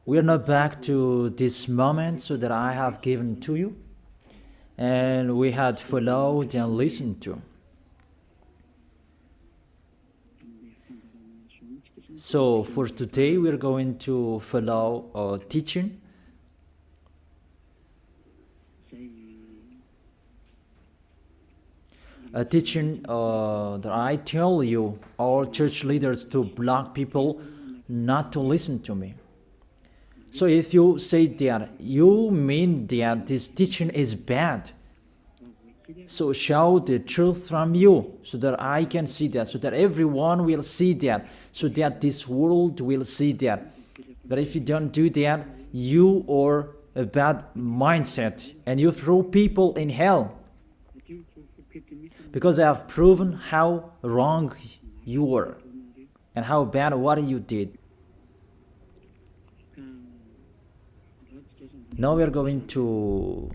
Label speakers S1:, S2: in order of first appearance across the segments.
S1: We are now back to this moment so that I have given to you, and we had followed and listened to. So for today, we are going to follow a teaching. A teaching that I tell you, all church leaders, to block people not to listen to me. So if you say that, you mean that this teaching is bad. So show the truth from you, so that I can see that, so that everyone will see that, so that this world will see that. But if you don't do that, you are a bad mindset, and you throw people in hell. Because I have proven how wrong you were, and how bad what you did. Now we are going to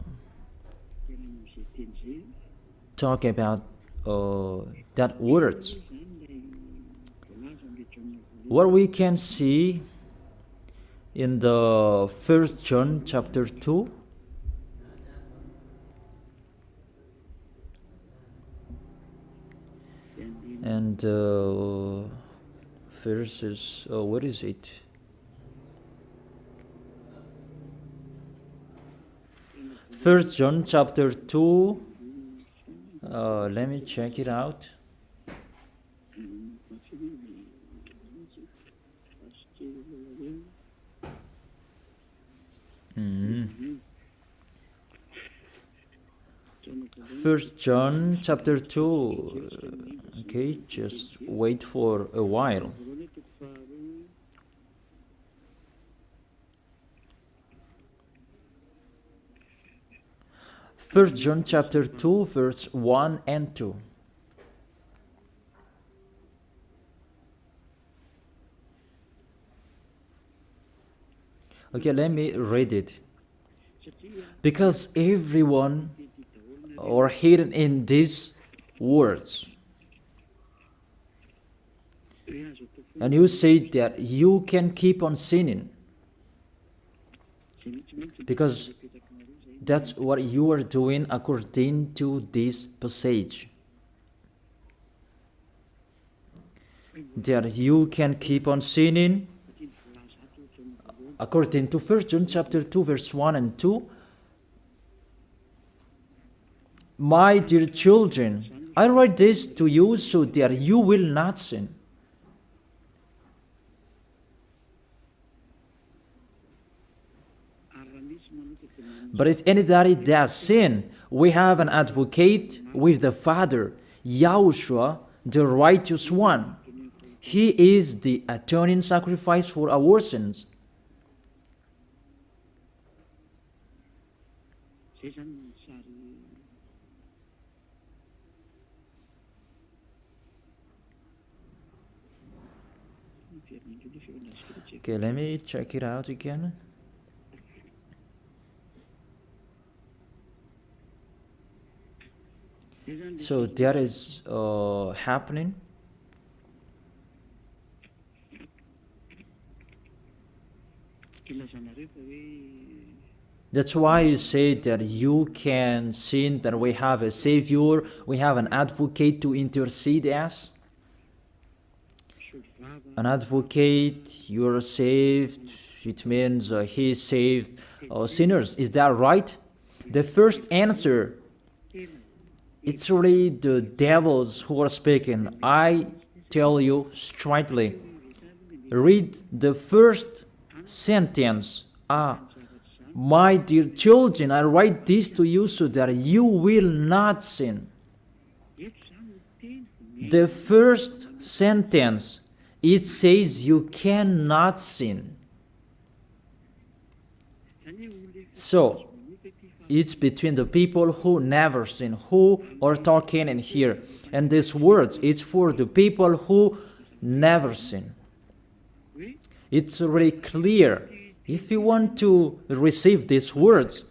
S1: talk about that words. What we can see in the 1 John chapter 2. And verses, what is it? First John chapter 2. Let me check it out. First John chapter 2. Okay, just wait for a while. First John chapter 2, verse 1 and 2. Okay, let me read it. Because everyone are hidden in these words. And you say that you can keep on sinning, because that's what you are doing according to this passage. That you can keep on sinning according to 1 John chapter 2 verse 1 and 2. My dear children, I write this to you so that you will not sin. But if anybody does sin, we have an advocate with the Father, YAHOSHUAH, the righteous one. He is the atoning sacrifice for our sins. Okay, let me check it out again. So that is happening. That's why you say that you can sin, that we have a Savior, we have an advocate to intercede us. An advocate, you're saved, it means he saved sinners. Is that right? The first answer, it's really the devils who are speaking. I tell you straightly. Read the first sentence. My dear children, I write this to you so that you will not sin. The first sentence, it says you cannot sin. So, it's between the people who never sin, who are talking in here. And these words, it's for the people who never sin. It's really clear. If you want to receive these words,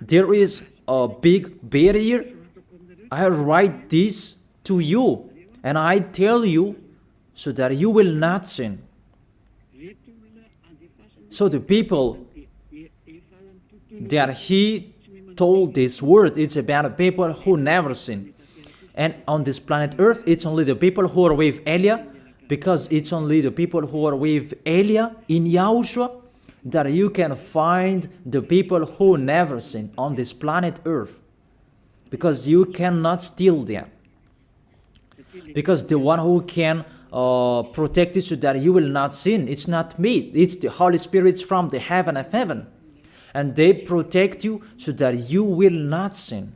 S1: there is a big barrier. I write this to you, and I tell you so that you will not sin. So the people that he told this word, it's about the people who never sin. And on this planet Earth, it's only the people who are with Elia, because it's only the people who are with Elia in Yahushua that you can find the people who never sin on this planet Earth. Because you cannot steal them. Because the one who can protect you so that you will not sin, it's not me, it's the Holy Spirit from the heaven of heaven. And they protect you so that you will not sin.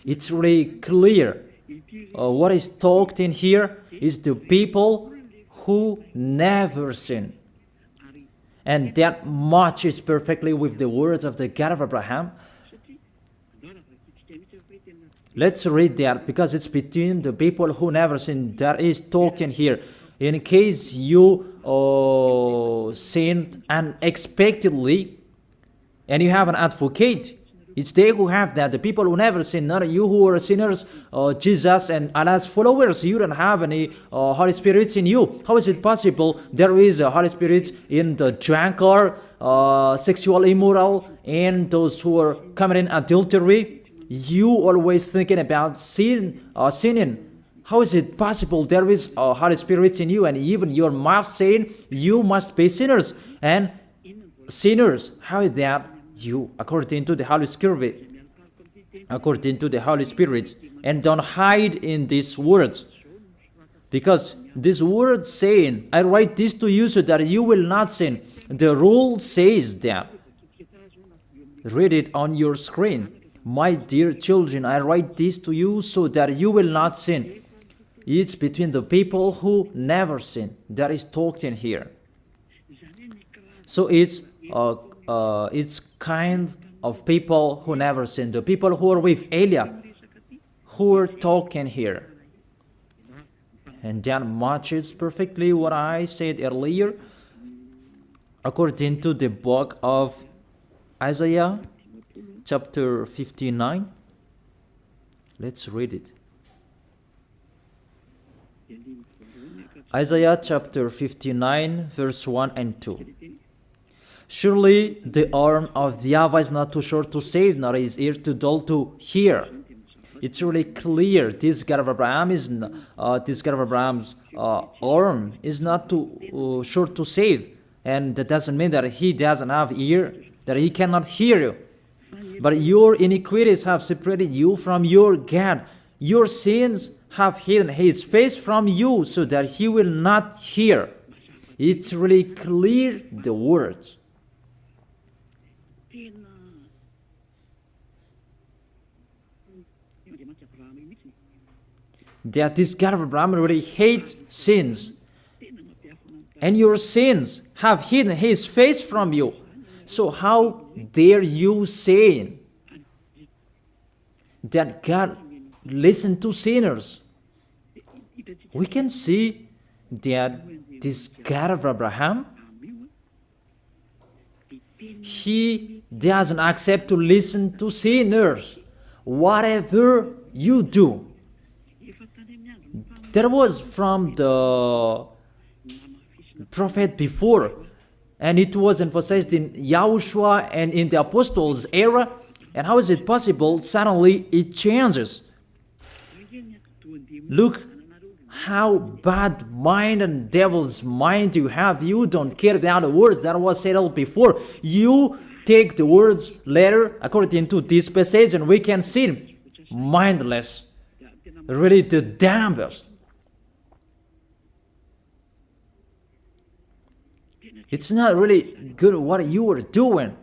S1: It's really clear. What is talked in here is the people who never sin. And that matches perfectly with the words of the God of Abraham. Let's read that, because it's between the people who never sin that is talked in here. In case you sinned unexpectedly and you have an advocate, it's they who have that, the people who never sin, not you who are sinners, Jesus and Allah's followers. You don't have any Holy Spirits in you. How is it possible there is a Holy Spirit in the drunkard, sexual immoral, and those who are committing adultery? You always thinking about sinning. How is it possible there is a Holy Spirit in you, and even your mouth saying you must be sinners? And sinners, how is that you, according to the Holy Spirit? According to the Holy Spirit. And don't hide in these words. Because this word saying, I write this to you so that you will not sin. The rule says that. Read it on your screen. My dear children, I write this to you so that you will not sin. It's between the people who never sin that is talked in here. So it's kind of people who never sin. The people who are with Elia, who are talking here. And that matches perfectly what I said earlier. According to the book of Isaiah, chapter 59. Let's read it. Isaiah chapter 59, verse 1 and 2. Surely the arm of the YAHVAH is not too short to save, nor his ear too dull to hear. It's really clear. This God of Abraham is Abraham's arm is not too short to save, and that doesn't mean that he doesn't have ear, that he cannot hear you. But your iniquities have separated you from your God. Your sins have hidden his face from you so that he will not hear. It's really clear, the words. That this God of Abraham really hates sins. And your sins have hidden his face from you. So how dare you say that God listens to sinners? We can see that this God of Abraham, he doesn't accept to listen to sinners. Whatever you do. There was from the prophet before, and it was emphasized in YAHOSHUAH and in the apostles' era. And how is it possible suddenly it changes? Look how bad mind and devil's mind you have. You don't care about the words that was said before. You take the words later according to this passage, and we can see mindless, really the dumbest. It's not really good what you are doing.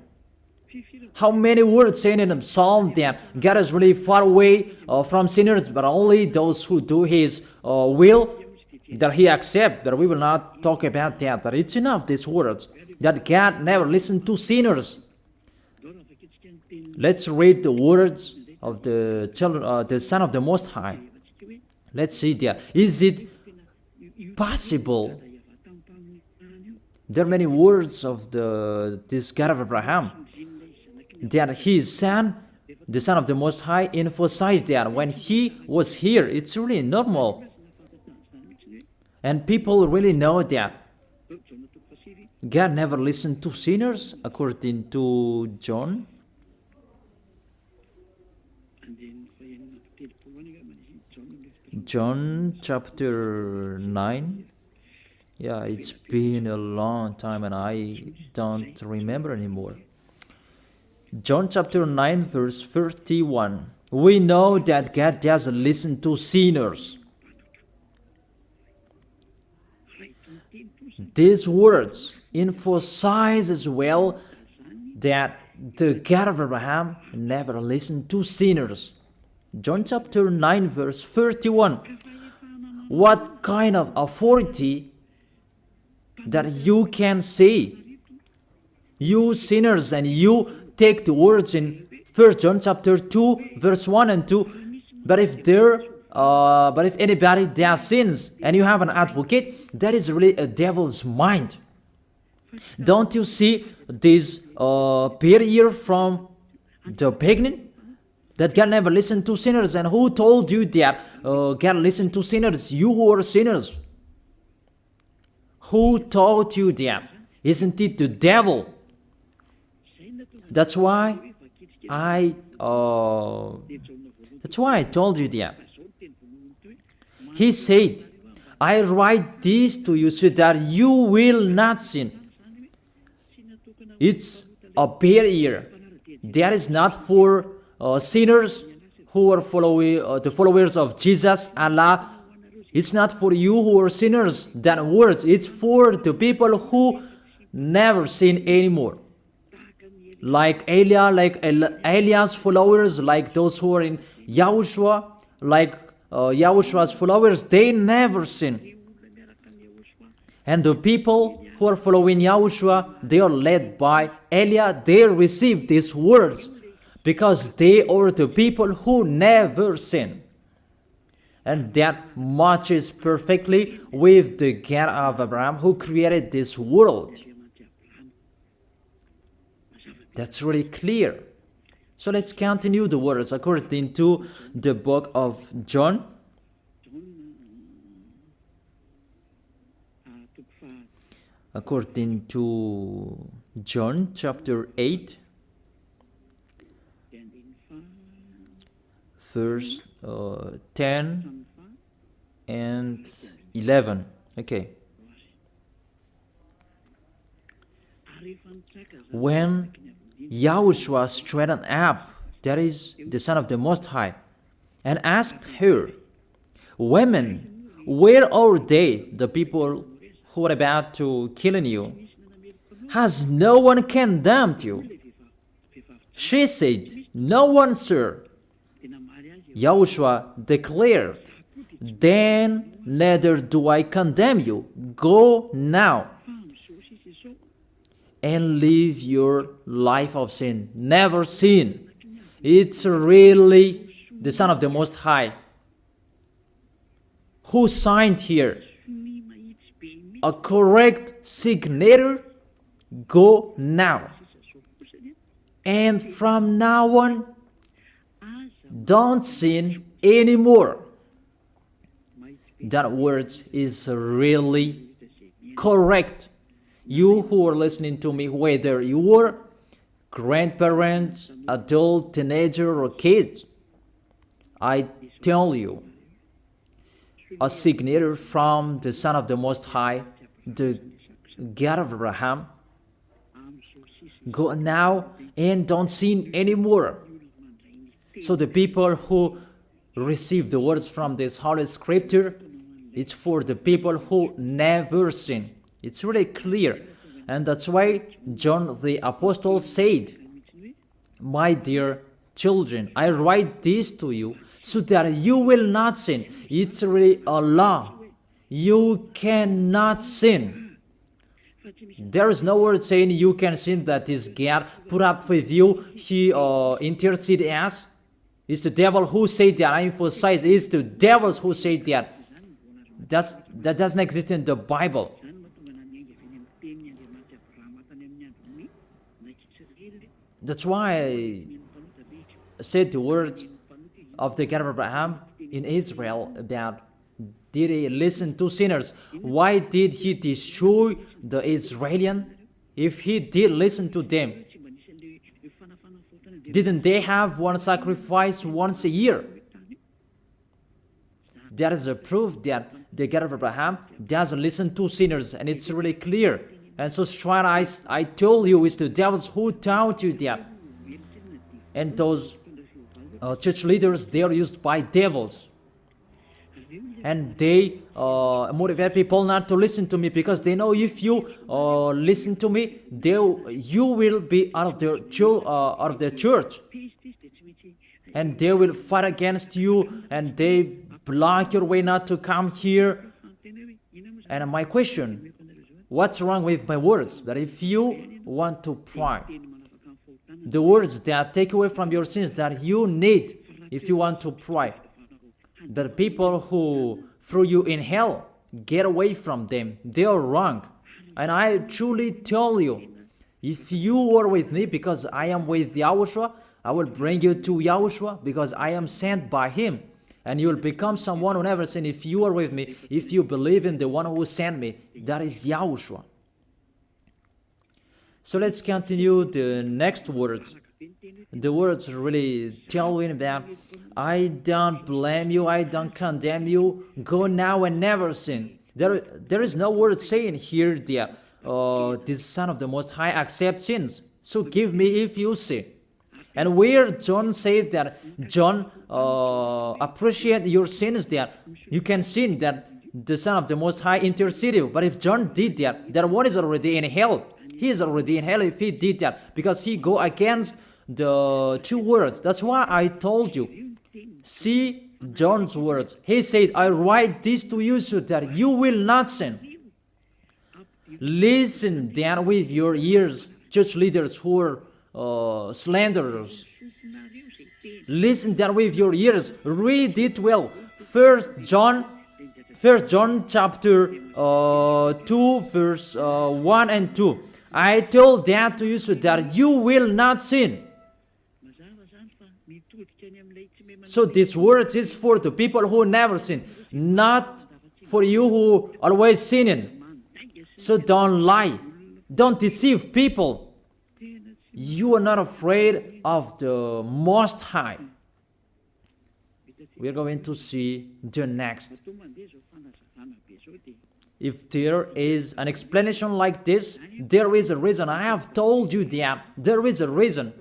S1: How many words saying in the psalm that God is really far away from sinners, but only those who do his will, that he accepts, that we will not talk about that. But it's enough, these words, that God never listened to sinners. Let's read the words of the children, the Son of the Most High. Let's see there. Is it possible? There are many words of this God of Abraham that his son, the Son of the Most High, emphasized that when he was here. It's really normal. And people really know that. God never listened to sinners, according to John. John chapter 9. Yeah, it's been a long time and I don't remember anymore. John chapter 9 verse 31. We know that God doesn't listen to sinners. These words emphasize as well that the God of Abraham never listened to sinners. John chapter 9 verse 31. What kind of authority that you can say, you sinners, and you take the words in 1 John chapter 2 verse 1 and 2, but if anybody does sins and you have an advocate, that is really a devil's mind. Don't you see this barrier from the beginning? That God never listened to sinners. And who told you that God listened to sinners? You who are sinners. Who taught you that? Isn't it the devil? That's why I told you that. He said, I write this to you so that you will not sin. It's a barrier. That is not for sinners who are the followers of Jesus, Allah. It's not for you who are sinners, that words. It's for the people who never sin anymore. Like Elias followers, like those who are in YAHOSHUAH, like YAHOSHUAH's followers, they never sin. And the people who are following YAHOSHUAH, they are led by Elias. They receive these words because they are the people who never sin. And that matches perfectly with the God of Abraham who created this world. That's really clear. So let's continue the words according to the book of John. According to John chapter 8, verse 10 and 11. Okay. When YAHOSHUAH straightened up, that is the Son of the Most High, and asked her, Women, where are they, the people who are about to kill you? Has no one condemned you? She said, No one, sir. YAHOSHUAH declared, Then neither do I condemn you. Go now and live your life of sin. Never sin. It's really the Son of the Most High who signed here. A correct signature. Go now. And from now on, don't sin anymore. That word is really correct. You who are listening to me, whether you are grandparents, adult, teenager, or kids, I tell you, a signature from the Son of the Most High, the God of Abraham. Go now and don't sin anymore. So the people who receive the words from this Holy Scripture, it's for the people who never sin. It's really clear. And that's why John the Apostle said, My dear children, I write this to you so that you will not sin. It's really a law. You cannot sin. There is no word saying you can sin that is God put up with you. He intercede as. It's the devil who said that. I emphasize, it's the devils who say that. That doesn't exist in the Bible. That's why I said the words of the God of Abraham in Israel about did he listen to sinners? Why did he destroy the Israelians? If he did listen to them, didn't they have one sacrifice once a year? That is a proof that the God of Abraham doesn't listen to sinners, and it's really clear. And so straight I told you, it's the devils who taught you that. And those church leaders, they are used by devils. And they motivate people not to listen to me, because they know if you listen to me, you will be out of their church. And they will fight against you, and they block your way not to come here. And my question, what's wrong with my words? That if you want to pray, the words that take away from your sins that you need if you want to pray, the people who threw you in hell, get away from them. They are wrong. And I truly tell you, if you are with me, because I am with YAHOSHUAH, I will bring you to YAHOSHUAH, because I am sent by him. And you will become someone who never sinned if you are with me, if you believe in the one who sent me. That is YAHOSHUAH. So let's continue the next words. The words really tell him that I don't blame you, I don't condemn you, go now and never sin. There is no word saying here that this Son of the Most High accepts sins. So give me if you sin. And where John said that John appreciate your sins, that you can sin, that the Son of the Most High interceded. But if John did that, that one is already in hell. He is already in hell if he did that, because he go against the two words. That's why I told you. See John's words. He said, I write this to you so that you will not sin. Listen then with your ears, church leaders who are slanderers. Listen then with your ears. Read it well. First John chapter 2 verse 1 and 2. I told that to you so that you will not sin. So this word is for the people who never sin, not for you who always sinning. So don't lie. Don't deceive people. You are not afraid of the Most High. We are going to see the next. If there is an explanation like this, there is a reason. I have told you that there is a reason.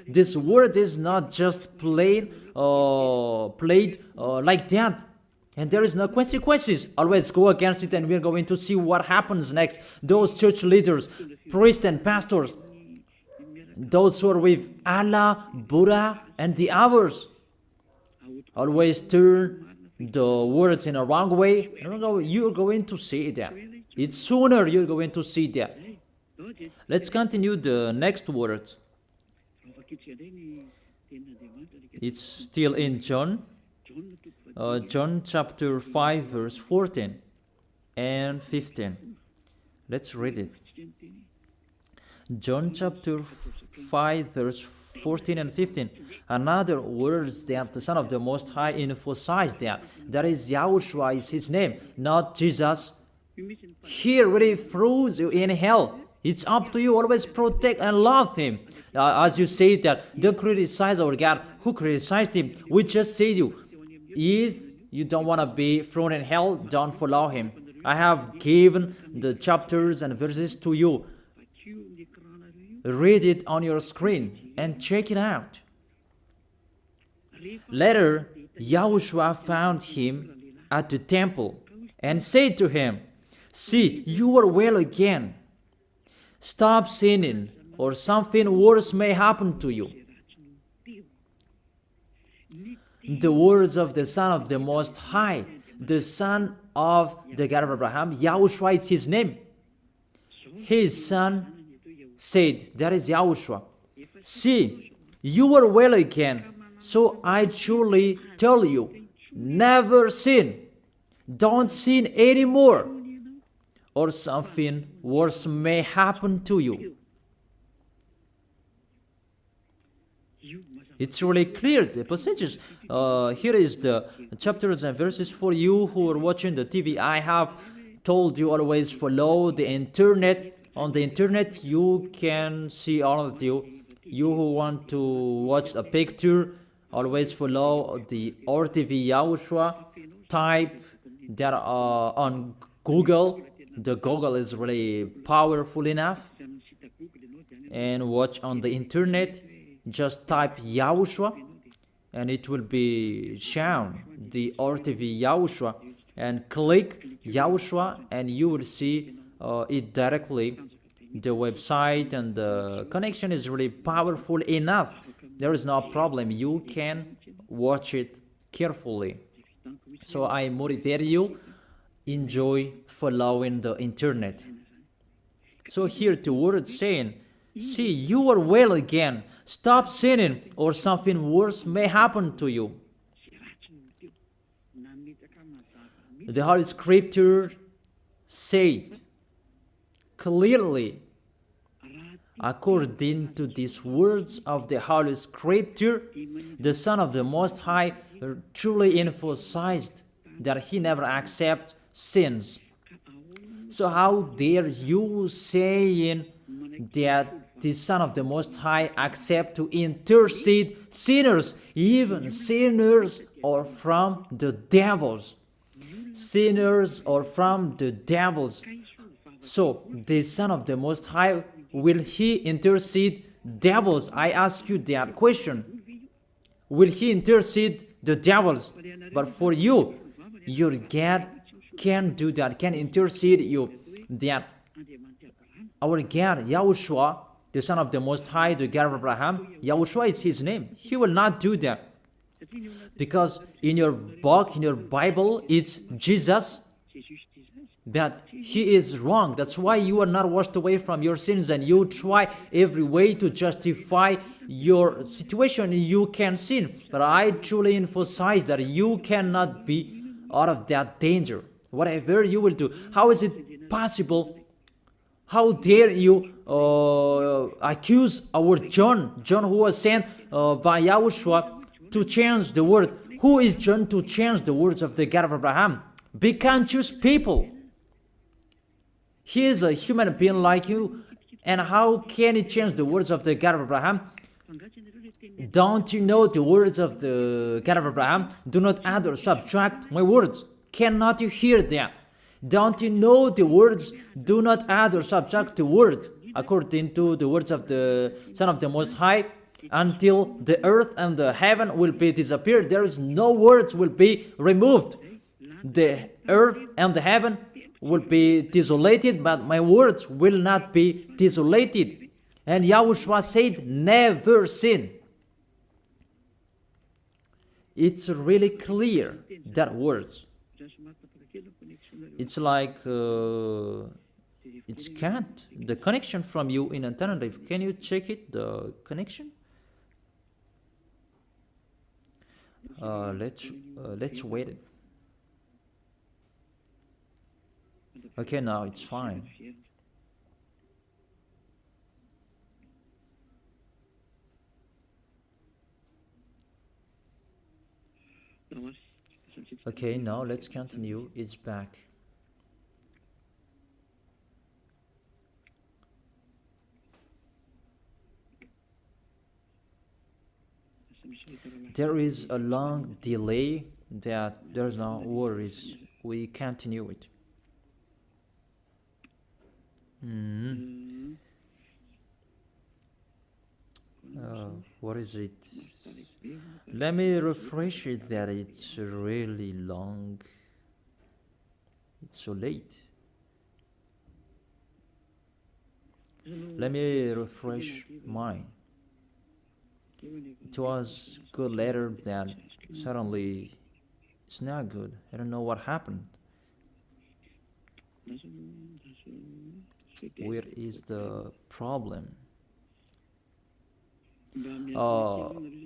S1: This word is not just played like that. And there is no consequences. Always go against it, and we're going to see what happens next. Those church leaders, priests and pastors, those who are with Allah, Buddha, and the others, always turn the words in a wrong way. You're going to see that. It's sooner you're going to see that. Let's continue the next words. It's still in John. John chapter 5 verse 14 and 15. Let's read it. John chapter 5 verse 14 and 15. Another words that the Son of the Most High emphasized that is YAHOSHUAH is his name, not Jesus. He really throws you in hell. It's up to you. Always protect and love him. As you say that, don't criticize our God. Who criticized him? We just say to you, if you don't want to be thrown in hell, don't follow him. I have given the chapters and verses to you. Read it on your screen and check it out. Later, YAHOSHUAH found him at the temple and said to him, see, you are well again. Stop sinning, or something worse may happen to you. The words of the Son of the Most High, the Son of the God of Abraham, YAHOSHUAH is his name. His son said, that is YAHOSHUAH, see, you are well again, so I truly tell you, never sin. Don't sin anymore, or something worse may happen to you. It's really clear, the passages. Here is the chapters and verses for you who are watching the TV. I have told you always follow the internet. On the internet, you can see all of you. You who want to watch a picture, always follow the RTV YAHOSHUAH. Type that on Google. The Google is really powerful enough. And watch on the internet. Just type YAHOSHUAH and it will be shown the RTV YAHOSHUAH, and click YAHOSHUAH and you will see it directly. The website and the connection is really powerful enough. There is no problem. You can watch it carefully. So I motivate you, enjoy following the internet. So here the word saying, see, you are well again. Stop sinning or something worse may happen to you. The Holy Scripture said clearly, according to these words of the Holy Scripture, the Son of the Most High truly emphasized that he never accepts sins. So how dare you saying that the Son of the Most High accept to intercede sinners, even sinners or from the devils. Sinners or from the devils. So the Son of the Most High, will he intercede devils? I ask you that question. Will he intercede the devils? But for you, your God can do that, can intercede you. That our God, YAHOSHUAH, the Son of the Most High, the God of Abraham, YAHOSHUAH is his name. He will not do that. Because in your book, in your Bible, it's Jesus. But he is wrong. That's why you are not washed away from your sins and you try every way to justify your situation. You can sin. But I truly emphasize that you cannot be out of that danger. Whatever you will do. How is it possible? How dare you accuse our John who was sent by YAHOSHUAH to change the word? Who is John to change the words of the God of Abraham? Be conscious people. He is a human being like you, and how can he change the words of the God of Abraham? Don't you know the words of the God of Abraham? Do not add or subtract my words. Cannot you hear that? Don't you know the words? Do not add or subtract the word, according to the words of the Son of the Most High, until the earth and the heaven will be disappeared. There is no words will be removed. The earth and the heaven will be desolated, but my words will not be desolated. And YAHOSHUAH said, never sin. It's really clear, that words. It's like, it's can't. The connection from you in alternative, can you check it, the connection? Let's wait it. Okay, now it's fine. Okay, now let's continue. It's back. There is a long delay, that there's no worries. We continue it. What is it? Let me refresh it that it's really long. It's so late. Let me refresh mine. It was good later, then suddenly it's not good. I don't know what happened. Where is the problem?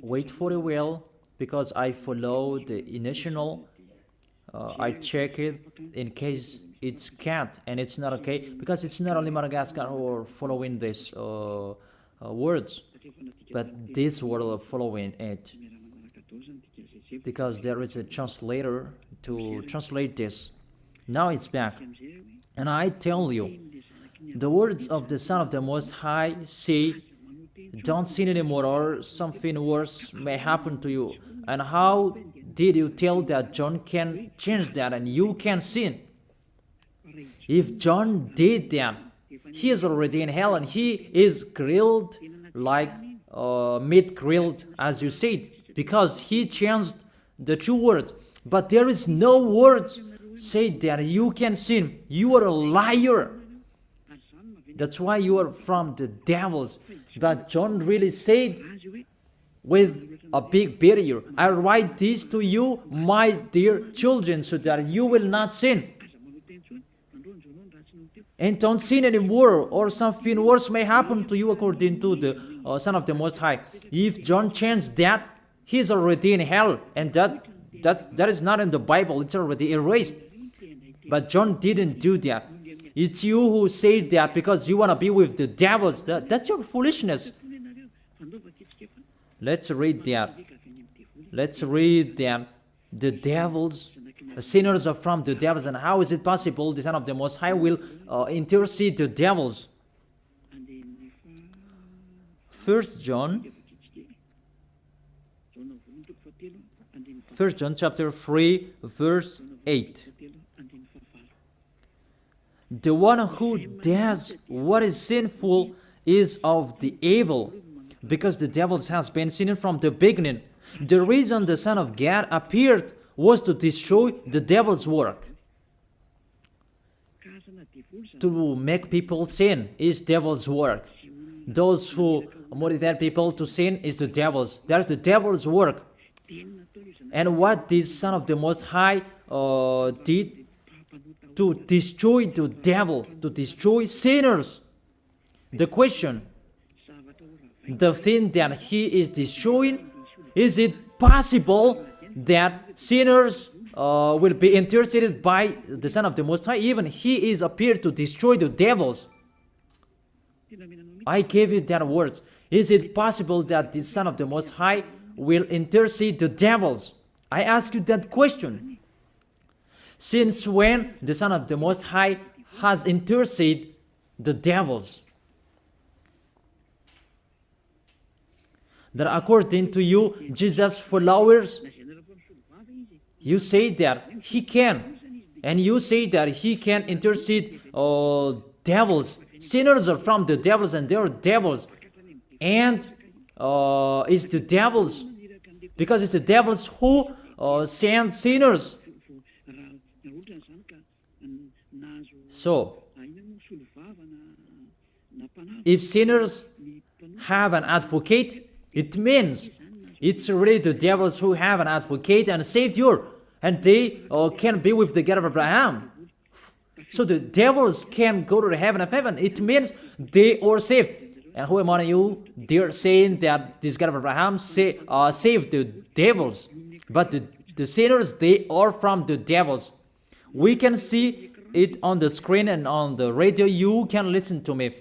S1: Wait for a while, because I follow the initial. I check it in case it's cat and it's not okay, because it's not only Madagascar who are following these words. but this will follow in it, because there is a translator to translate this. Now it's back. And I tell you, the words of the Son of the Most High say, don't sin anymore, or something worse may happen to you. And how did you tell that John can change that and you can sin? If John did that, he is already in hell, and he is grilled like meat grilled, as you said, because he changed the true words. But there is no words say that you can sin. You are a liar. That's why you are from the devils. But John really said with a big barrier, I write this to you, my dear children, so that you will not sin. And don't sin anymore, or something worse may happen to you, according to the Son of the Most High. If John changed that, he is already in hell, and that is not in the Bible. It's already erased. But John didn't do that. It's you who say that because you want to be with the devils. That's your foolishness. Let's read that. Let's read that. The devils, sinners are from the devils. And how is it possible the Son of the Most High will intercede the devils? 1 John chapter 3, verse 8. The one who does what is sinful is of the evil, because the devils has been sinning from the beginning. The reason the Son of God appeared was to destroy the devil's work. To make people sin is devil's work. Those who motivate people to sin is the devil's. That's the devil's work. And what this Son of the Most High did to destroy the devil, to destroy sinners. The question, the thing that he is destroying, is it possible that sinners will be interceded by the Son of the Most High? Even he is appeared to destroy the devils. I gave you that words. Is it possible that the Son of the Most High will intercede the devils? I ask you that question. Since when the Son of the Most High has interceded the devils? That according to you, Jesus' followers, you say that he can, and you say that he can intercede devils. Sinners are from the devils, and they are devils. And it's the devils, because it's the devils who send sinners. So, if sinners have an advocate, it means it's really the devils who have an advocate and a savior, and they can be with the God of Abraham. So the devils can go to the heaven of heaven. It means they are saved. And who among you, they're saying that this God of Abraham saved the devils, but the sinners, they are from the devils. We can see it on the screen and on the radio. You can listen to me.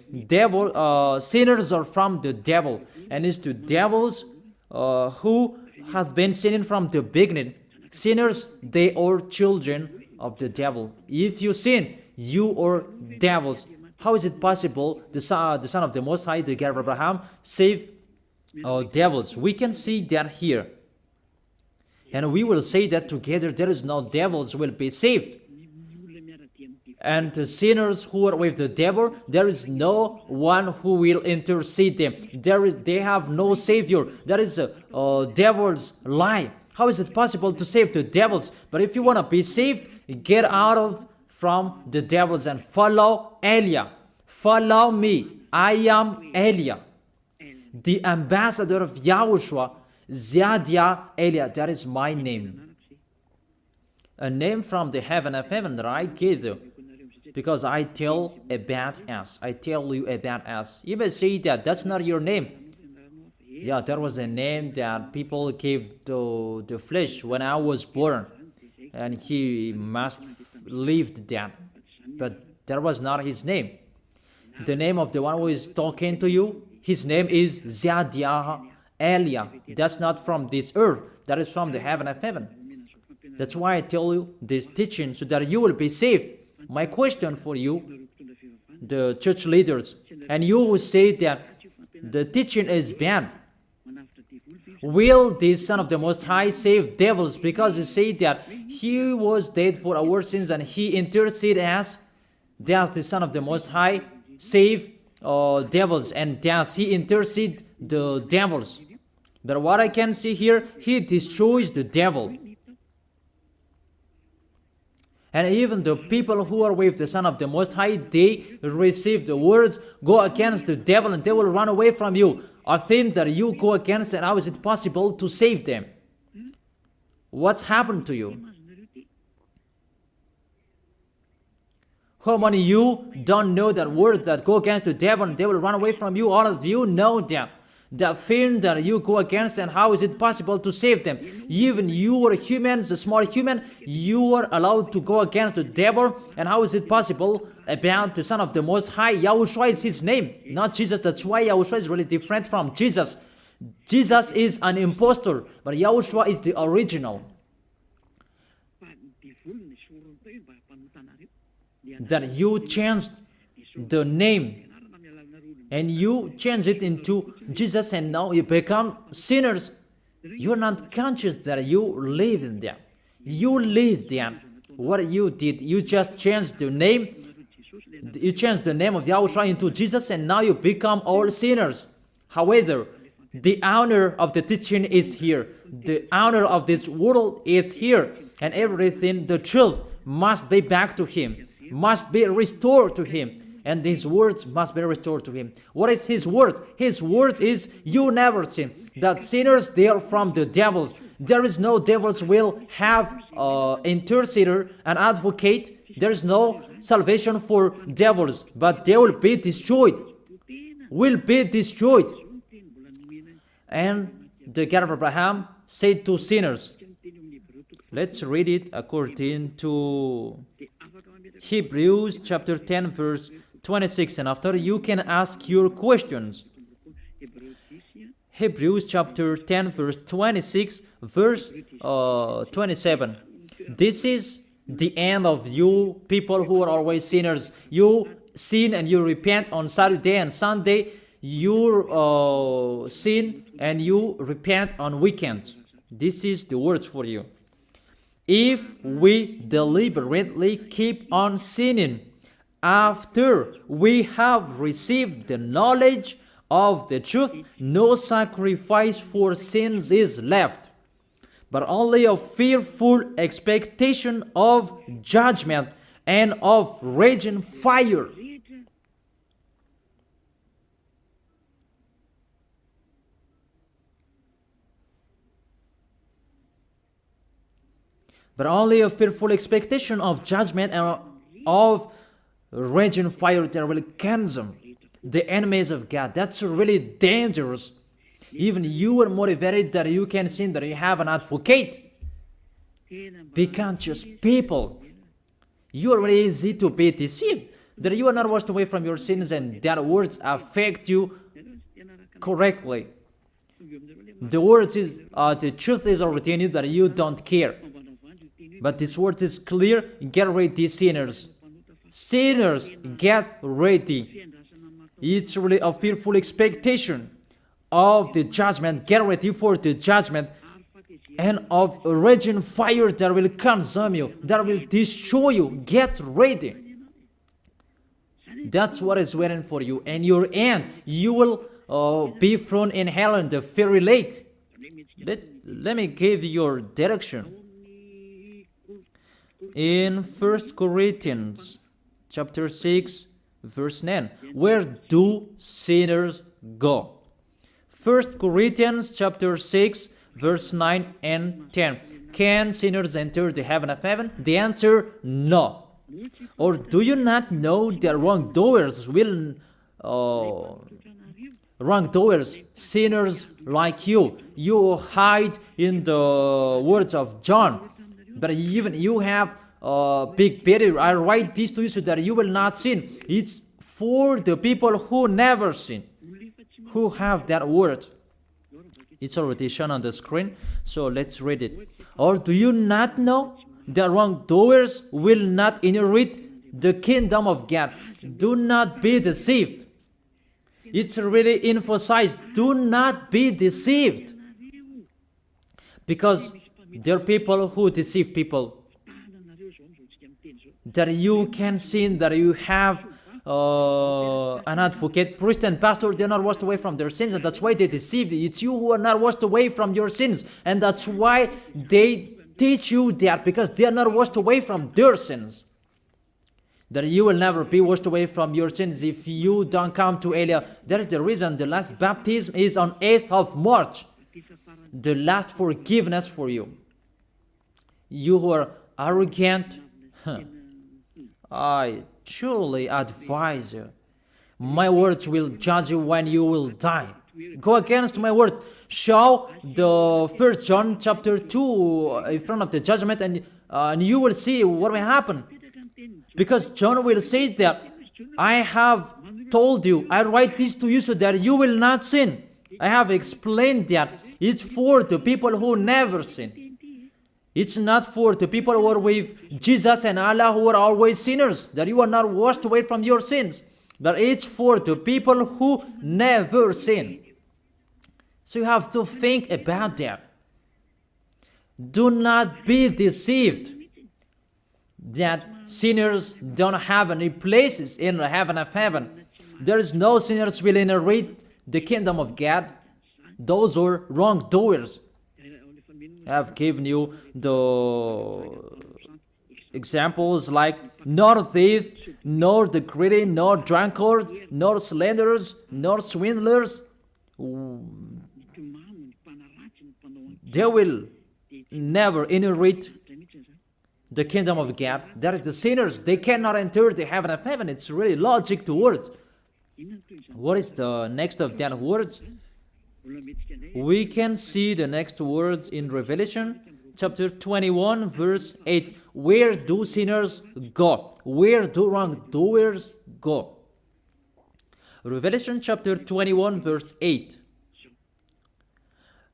S1: Sinners are from the devil, and it's the devils who have been sinning from the beginning. Sinners, they are children of the devil. If you sin, you are devils. How is it possible the Son of the Most High, the God of Abraham, save devils? We can see that here. And we will say that together. There is no devils will be saved. And the sinners who are with the devil, there is no one who will intercede them. They have no savior. That is a devil's lie. How is it possible to save the devils? But if you want to be saved, get out from the devils and follow Elia. Follow me. I am Elia, the ambassador of Yahushua, Zadia Elia. That is my name. A name from the heaven of heaven that I gave you. Because I tell about us. I tell you about us. You may say that that's not your name. Yeah, that was a name that people gave to the flesh when I was born. And he must lived that. But that was not his name. The name of the one who is talking to you His name is Zadiah Elia. That's not from this earth. That is from the heaven of heaven. That's why I tell you this teaching, so that you will be saved. My question for you, the church leaders, and you who say that the teaching is bad, will the Son of the Most High save devils? Because you say that He was dead for our sins and He interceded as, does the Son of the Most High save devils, and does He intercede the devils? But what I can see here, He destroys the devil. And even the people who are with the Son of the Most High, they receive the words, go against the devil and they will run away from you. A thing that you go against, and how is it possible to save them? What's happened to you? How many of you don't know that words that go against the devil and they will run away from you? All of you know that. The thing that you go against, and how is it possible to save them? Even you are humans, a small human, you are allowed to go against the devil, and how is it possible about the Son of the Most High? YAHOSHUAH is His name, not Jesus. That's why YAHOSHUAH is really different from Jesus. Jesus is an impostor, but YAHOSHUAH is the original. That you changed the name, and you change it into Jesus, and now you become sinners. You're not conscious that you live in them. You live them. What you did, you just changed the name. You changed the name of YAHOSHUAH into Jesus, and now you become all sinners. However, the honor of the teaching is here. The honor of this world is here. And everything, the truth, must be back to Him, must be restored to Him. And His words must be restored to Him. What is His word? His word is, you never sin. That sinners, they are from the devils. There is no devils will have intercessor, an advocate. There is no salvation for devils, but they will be destroyed. Will be destroyed. And the God of Abraham said to sinners. Let's read it according to Hebrews chapter 10 verse 26, and after you can ask your questions. Hebrews chapter 10 verse 26, verse 27. This is the end of you people who are always sinners. You sin and you repent on Saturday and Sunday. You sin and you repent on weekends. This is the words for you. If we deliberately keep on sinning after we have received the knowledge of the truth, no sacrifice for sins is left, but only a fearful expectation of judgment and of raging fire. But only a fearful expectation of judgment and of raging fire that will consume the enemies of God. That's really dangerous. Even you are motivated that you can sin, that you have an advocate. Be conscious, people. You are really easy to be deceived. That you are not washed away from your sins, and that words affect you correctly. The words is, the truth is already in you that you don't care. But this word is clear. Get ready, sinners. Sinners, get ready. It's really a fearful expectation of the judgment. Get ready for the judgment and of a raging fire that will consume you, that will destroy you. Get ready. That's what is waiting for you. And your end, you will be thrown in hell in the fiery lake. Let me give you your direction. In 1 Corinthians chapter 6 verse 9, where do sinners go? 1 Corinthians chapter 6 verse 9 and 10. Can sinners enter the heaven of heaven? The answer, no. Or do you not know that wrongdoers will wrongdoers, sinners like you hide in the words of John. But even you have big barrier. I write this to you so that you will not sin. It's for the people who never sin, who have that word. It's already shown on the screen, so let's read it. Or do you not know that wrongdoers will not inherit the kingdom of God? Do not be deceived. It's really emphasized, do not be deceived. Because there are people who deceive people. That you can sin, that you have an advocate, priest and pastor, they're not washed away from their sins, and that's why they deceive you. It's you who are not washed away from your sins, and that's why they teach you that, because they are not washed away from their sins. That you will never be washed away from your sins if you don't come to Elia. That is the reason the last baptism is on 8th of March. The last forgiveness for you. You who are arrogant, I truly advise you. My words will judge you when you will die. Go against my words. Show the 1 John chapter 2 in front of the judgment, and you will see what will happen. Because John will say that, I have told you, I write this to you so that you will not sin. I have explained that. It's for the people who never sin. It's not for the people who are with Jesus and Allah who are always sinners, that you are not washed away from your sins. But it's for the people who never sin. So you have to think about that. Do not be deceived that sinners don't have any places in the heaven of heaven. There is no sinners will inherit the kingdom of God. Those are wrongdoers. I have given you the examples like nor thief, nor the greedy, nor drunkard, nor slanderers, nor swindlers. They will never inherit the kingdom of God. That is the sinners. They cannot enter the heaven of heaven. It's really logic to words. What is the next of that words? We can see the next words in Revelation chapter 21 verse 8. Where do sinners go? Where do wrongdoers go? Revelation chapter 21 verse 8.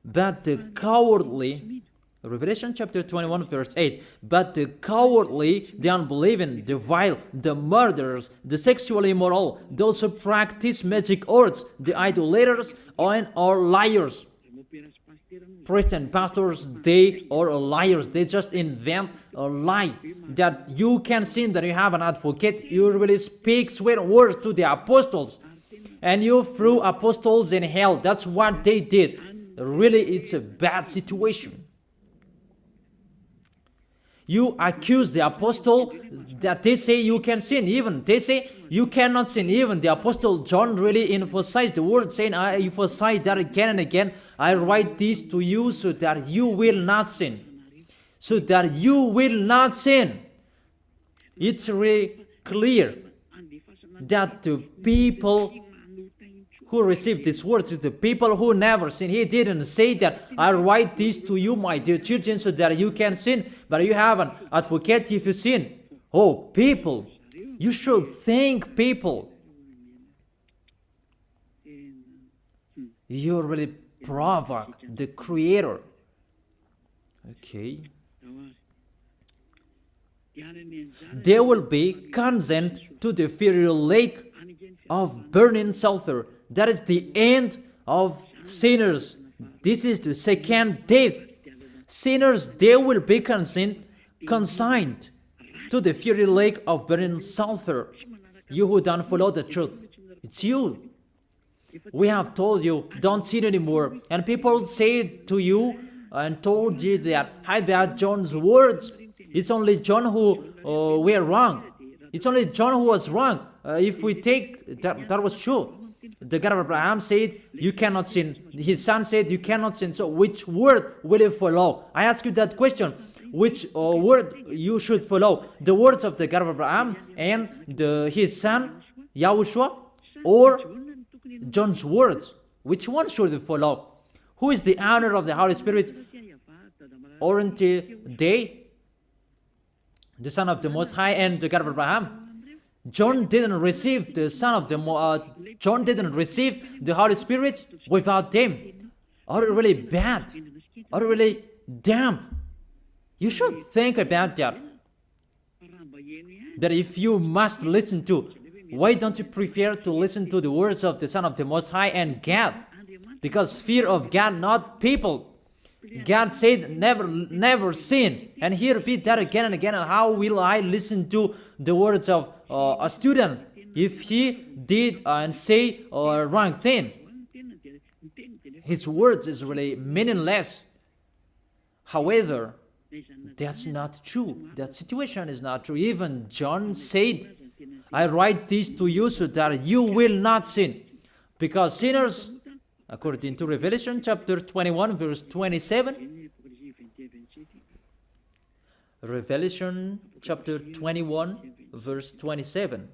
S1: But the cowardly, Revelation chapter 21 verse 8, but the cowardly, the unbelieving, the vile, the murderers, the sexually immoral, those who practice magic arts, the idolaters, and are liars. Priests and pastors, they are liars. They just invent a lie that you can sin, that you have an advocate. You really speak sweet words to the apostles, and you threw apostles in hell. That's what they did. Really, it's a bad situation. You accuse the apostle that they say you can sin. Even they say you cannot sin. Even the apostle John really emphasized the word, saying, I emphasize that again and again. I write this to you so that you will not sin. So that you will not sin. It's really clear that the people who received these words is the people who never sin. He didn't say that I write this to you, my dear children, so that you can sin, but you have an advocate if you sin. Oh, people, you should think, people. You really provoke the Creator. Okay. They will be condemned to the fiery lake of burning sulfur. That is the end of sinners. This is the second death. Sinners, they will be consigned to the fiery lake of burning sulfur. You who don't follow the truth, it's you. We have told you, don't sin anymore. And people say to you and told you that, I bet John's words. It's only John who were wrong. It's only John who was wrong. If we take that was true. The God of Abraham said, you cannot sin. His son said, you cannot sin. So which word will you follow? I ask you that question. Which word you should follow? The words of the God of Abraham and his son, YAHOSHUAH, or John's words? Which one should you follow? Who is the owner of the Holy Spirit? Aren't they the Son of the Most High and the God of Abraham? John didn't receive the John didn't receive the Holy Spirit without them. Are you really bad? Are you really damn? You should think about that. That if you must listen to, why don't you prefer to listen to the words of the Son of the Most High and God? Because fear of God, not people. God said, never sin. And he repeat that again and again. And how will I listen to the words of a student if he did and say a wrong thing? His words is really meaningless. However, that's not true. That situation is not true. Even John said, I write this to you so that you will not sin. Because sinners, according to Revelation chapter 21 verse 27, Revelation chapter 21 verse 27,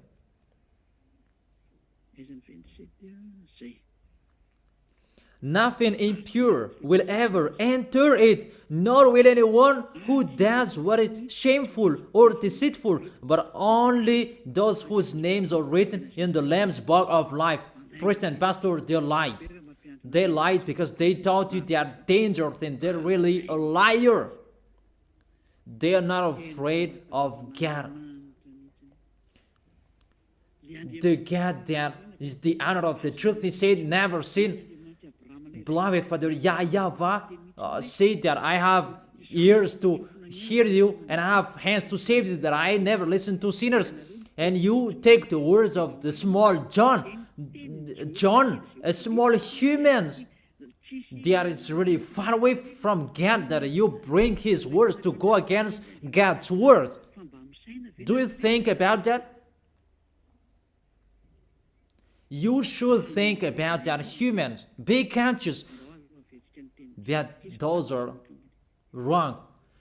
S1: nothing impure will ever enter it, nor will anyone who does what is shameful or deceitful, but only those whose names are written in the Lamb's book of life. Priest and pastor, they lied. They lied because they taught you they are dangerous and they're really a liar. They are not afraid of God. The God that is the honor of the truth, he said, never sin. Beloved Father, YAHVAH said that I have ears to hear you and I have hands to save you, that I never listen to sinners. And you take the words of the small John, a small human, that is really far away from God, that you bring his words to go against God's word. Do you think about that? You should think about that, humans. Be conscious that those are wrong.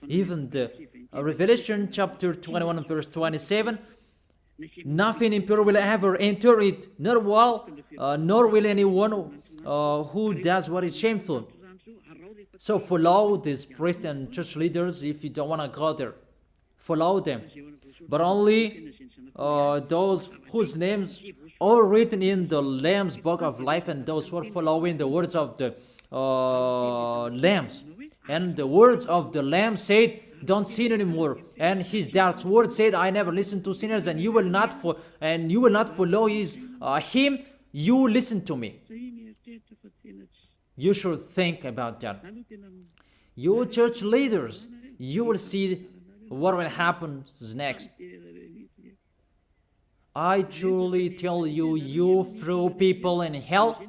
S1: Even the Revelation chapter 21 verse 27, nothing impure will ever enter it, nor will anyone who does what is shameful. So follow these priests and church leaders if you don't want to go there. Follow them. But only those whose names are written in the Lamb's book of life, and those who are following the words of the Lambs. And the words of the Lamb said, don't sin anymore. And his dad's word said, I never listen to sinners, and you will not follow his him. You listen to me. You should think about that. You church leaders, you will see what will happen next. I truly tell you, you throw people in hell,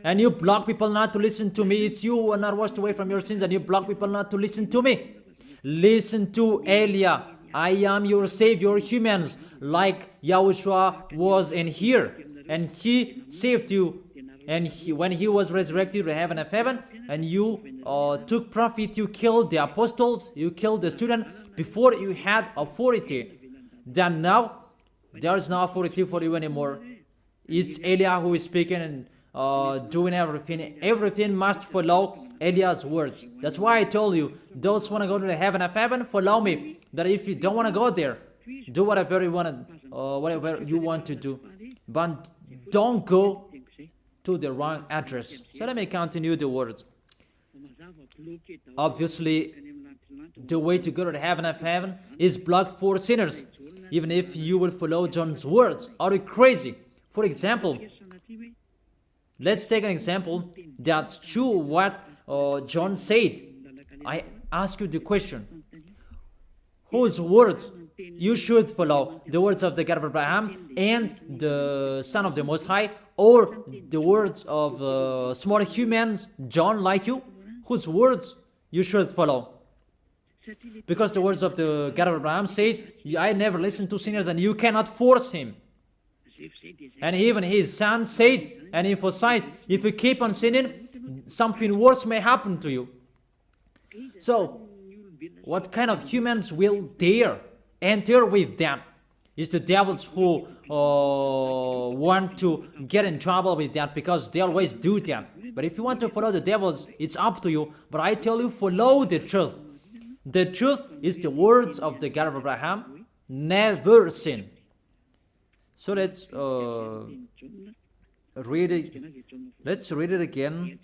S1: and you block people not to listen to me. It's you who are not washed away from your sins, and you block people not to listen to me. Listen to Elia. I am your Savior, humans, like YAHOSHUAH was in here, and he saved you. And when he was resurrected to heaven of heaven, and you took profit, you killed the apostles, you killed the student before you had authority. Then now, there is no authority for you anymore. It's Elia who is speaking and doing everything. Everything must follow Eliah's words. That's why I told you, those who want to go to the heaven of heaven, follow me. That if you don't want to go there, do whatever you want to do. But don't go to the wrong address. So let me continue the words. Obviously, the way to go to the heaven of heaven is blocked for sinners, even if you will follow John's words. Are you crazy? For example, let's take an example that's true what John said. I ask you the question, whose words you should follow? The words of the God of Abraham and the Son of the Most High, or the words of small humans, John like you? Whose words you should follow? Because the words of the God of Abraham said, I never listen to sinners, and you cannot force him. And even his son said and emphasized, if you keep on sinning, something worse may happen to you. So, what kind of humans will dare enter with them? It's the devils who want to get in trouble with that, because they always do that. But if you want to follow the devils, it's up to you. But I tell you, follow the truth. The truth is the words of the God of Abraham. Never sin. So read it. Let's read it again.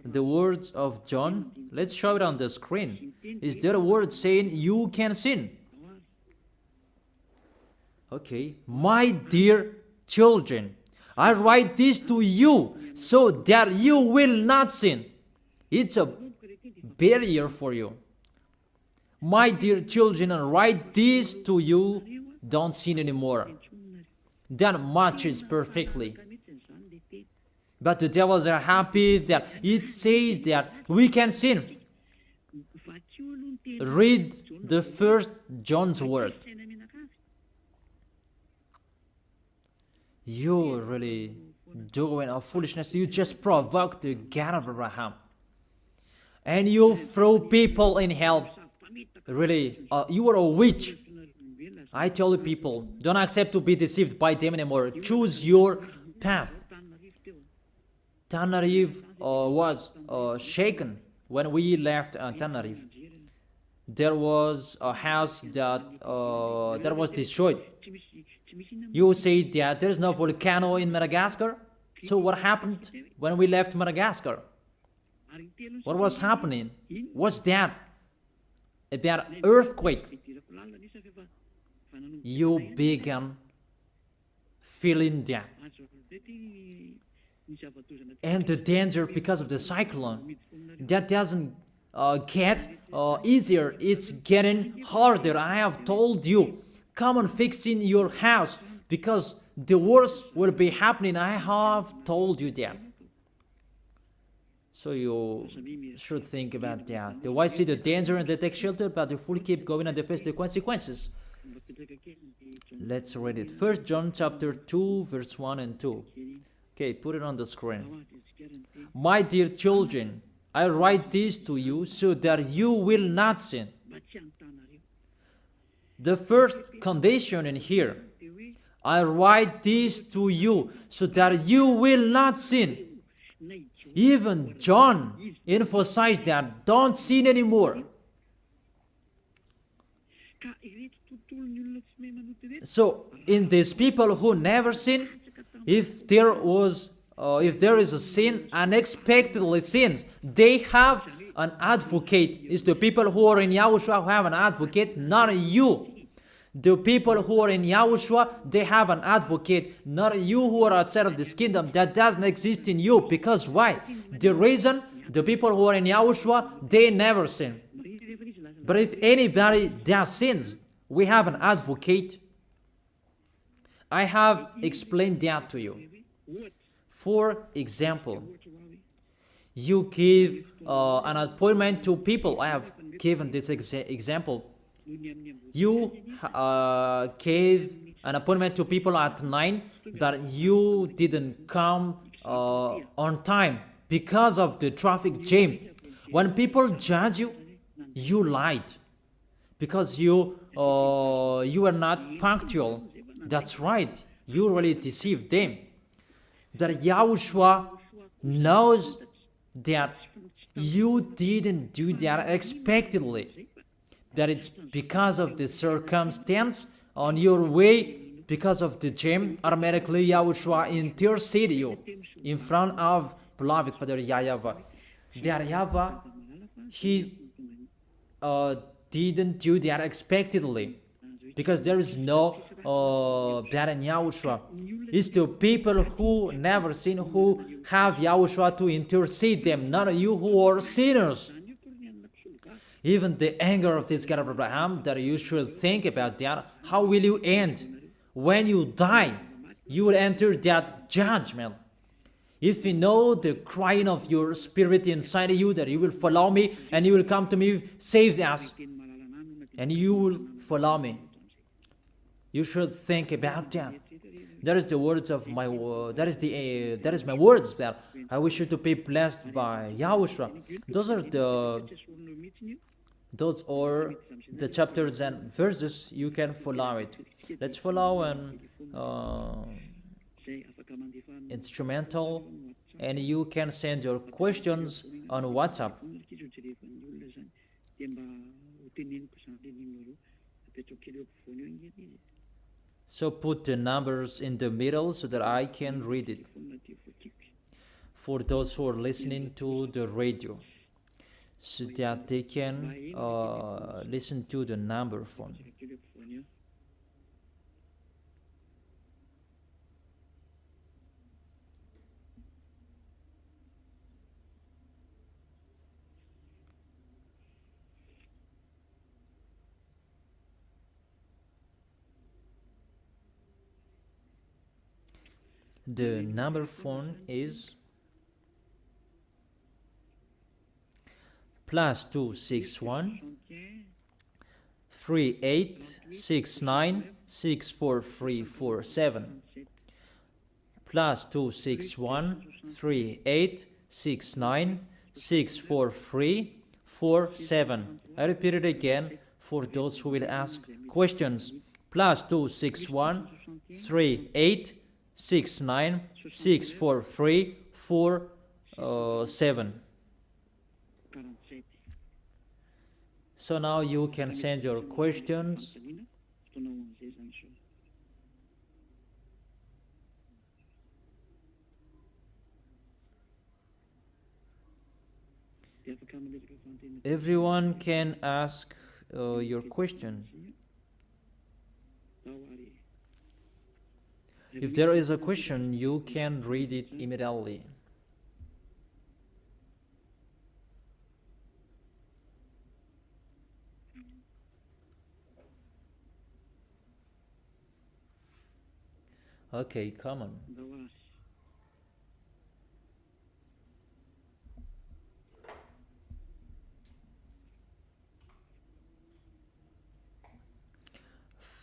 S1: The words of John. Let's show it on the screen. Is there a word saying you can sin? Okay. My dear children, I write this to you so that you will not sin. It's a barrier for you. My dear children, I write this to you, don't sin anymore. That matches perfectly. But the devils are happy that it says that we can sin. Read the first John's word. You're really doing a foolishness. You just provoke the God of Abraham. And you throw people in hell. Really, you are a witch. I tell you people, don't accept to be deceived by them anymore. Choose your path. Tenerife was shaken when we left Tenerife. There was a house that was destroyed. You say that there is no volcano in Madagascar. So what happened when we left Madagascar? What was happening? What's that? About earthquake. You began feeling that. And the danger because of the cyclone, that doesn't get easier. It's getting harder. I have told you, come on fixing your house because the worst will be happening. I have told you that. So you should think about that. The wise see the danger and they take shelter, but the fool keep going and they face the consequences. Let's read it. 1 John chapter 2, verse 1 and 2. Okay, put it on the screen. My dear children, I write this to you so that you will not sin. The first condition in here, I write this to you so that you will not sin. Even John emphasized that don't sin anymore. So in these people who never sin, if there is a sin, unexpectedly sins, they have an advocate. It's the people who are in Yahushua who have an advocate, not you. The people who are in Yahushua, they have an advocate, not you who are outside of this kingdom. That doesn't exist in you. Because why? The reason, the people who are in Yahushua, they never sin. But if anybody does sins, we have an advocate. I have explained that to you. For example, you give an appointment to people. I have given this example. You gave an appointment to people at 9, but you didn't come on time because of the traffic jam. When people judge you, you lied because you were not punctual. That's right. You really deceived them. That Yahushua knows that you didn't do that unexpectedly. That it's because of the circumstance on your way, because of the jam, automatically Yahushua intercede you in front of beloved Father YAHVAH. That YAHVAH, he didn't do that unexpectedly, because there is no that in Yahushua. It's the people who never sin who have Yahushua to intercede them, not you who are sinners. Even the anger of this God of Abraham, that you should think about that. How will you end? When you die, you will enter that judgment. If you know the crying of your spirit inside of you, that you will follow me and you will come to me, save us, and you will follow me. You should think about that. That is the words of my that is my words that I wish you to be blessed by Yahushua. Those are the chapters and verses. You can follow it. Let's follow an instrumental, and you can send your questions on WhatsApp. So put the numbers in the middle so that I can read it for those who are listening to the radio, so that they can listen to the number phone. The number phone is +261 3869 64347, +261 3869 64347. I repeat it again for those who will ask questions. +261 3869 64347. So now you can send your questions. Everyone can ask your question. If there is a question, you can read it immediately. Okay, come on.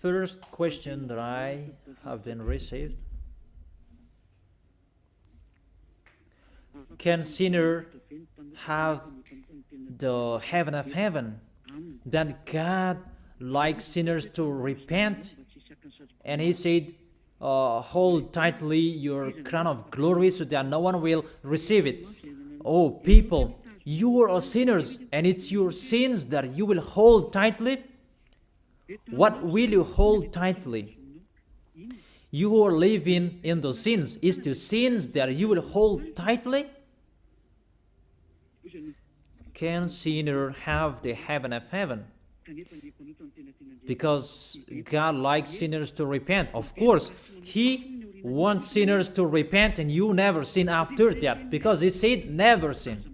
S1: First question that I have been received: can sinner have the heaven of heaven? That God likes sinners to repent, and He said, hold tightly your crown of glory so that no one will receive it. Oh, people, you are sinners, and it's your sins that you will hold tightly. What will you hold tightly? You who are living in the sins, is the sins that you will hold tightly? Can sinner have the heaven of heaven? Because God likes sinners to repent. Of course, He wants sinners to repent, and you never sin after that, because He said never sin.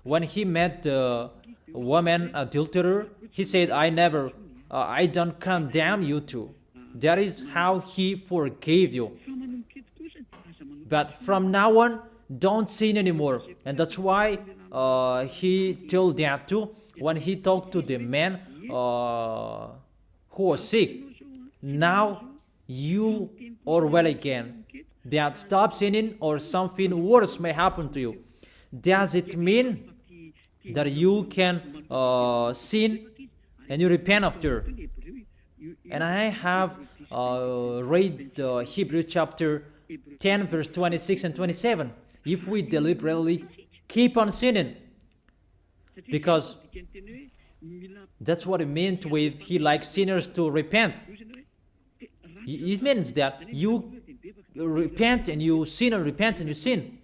S1: When He met the woman adulterer, He said, I don't condemn you too. That is how He forgave you. But from now on, don't sin anymore. And that's why He told that too when He talked to the man who was sick. Now you are well again. That stop sinning, or something worse may happen to you. Does it mean that you can sin and you repent after? And I have read Hebrews chapter 10 verse 26 and 27. If we deliberately keep on sinning, because that's what it meant with He likes sinners to repent. It means that you repent and you sin, and repent and you sin.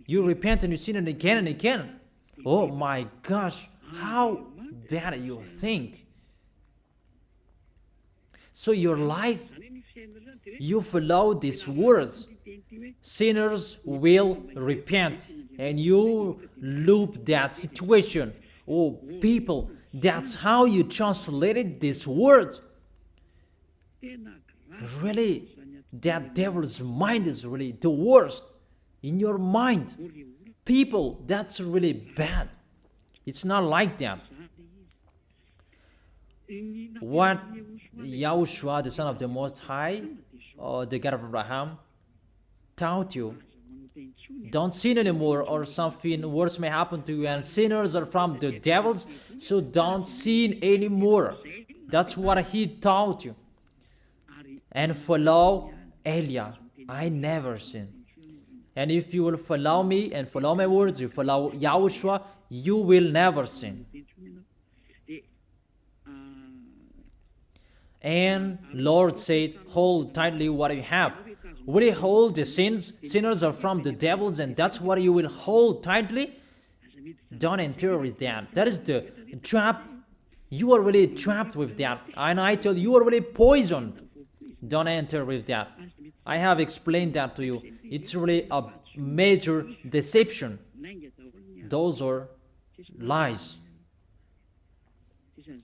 S1: You repent and you sin, and again and again. Oh my gosh, how bad you think. So your life, you follow these words. Sinners will repent, and you loop that situation. Oh, people, that's how you translated these words. Really, that devil's mind is really the worst in your mind. People, that's really bad. It's not like that. What YAHOSHUAH, the Son of the Most High, the God of Abraham, taught you: don't sin anymore, or something worse may happen to you, and sinners are from the devils, so don't sin anymore. That's what He taught you. And follow Elia. I never sin. And if you will follow me and follow my words, you follow YAHOSHUAH, you will never sin. And Lord said, hold tightly what you have. Will you hold the sins? Sinners are from the devils, and that's what you will hold tightly? Don't enter with that. That is the trap. You are really trapped with that. And I tell you, you are really poisoned. Don't enter with that. I have explained that to you. It's really a major deception. Those are lies.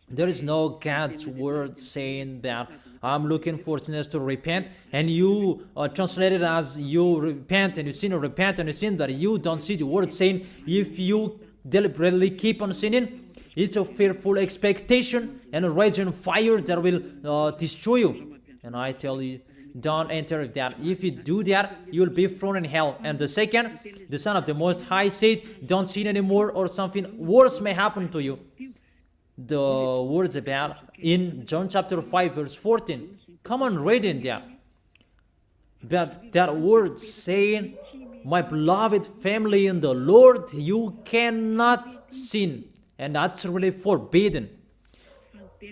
S1: There is no God's word saying that I'm looking for sinners to repent, and you translate it as you repent and you sin, or repent and you sin, that you don't see the word saying if you deliberately keep on sinning, it's a fearful expectation and a raging fire that will destroy you. And I tell you, don't enter that. If you do that, you will be thrown in hell. And the second, the Son of the Most High said, don't sin anymore, or something worse may happen to you. The words about in John chapter 5 verse 14. Come on, read in that. But that word saying, my beloved family in the Lord, you cannot sin. And that's really forbidden.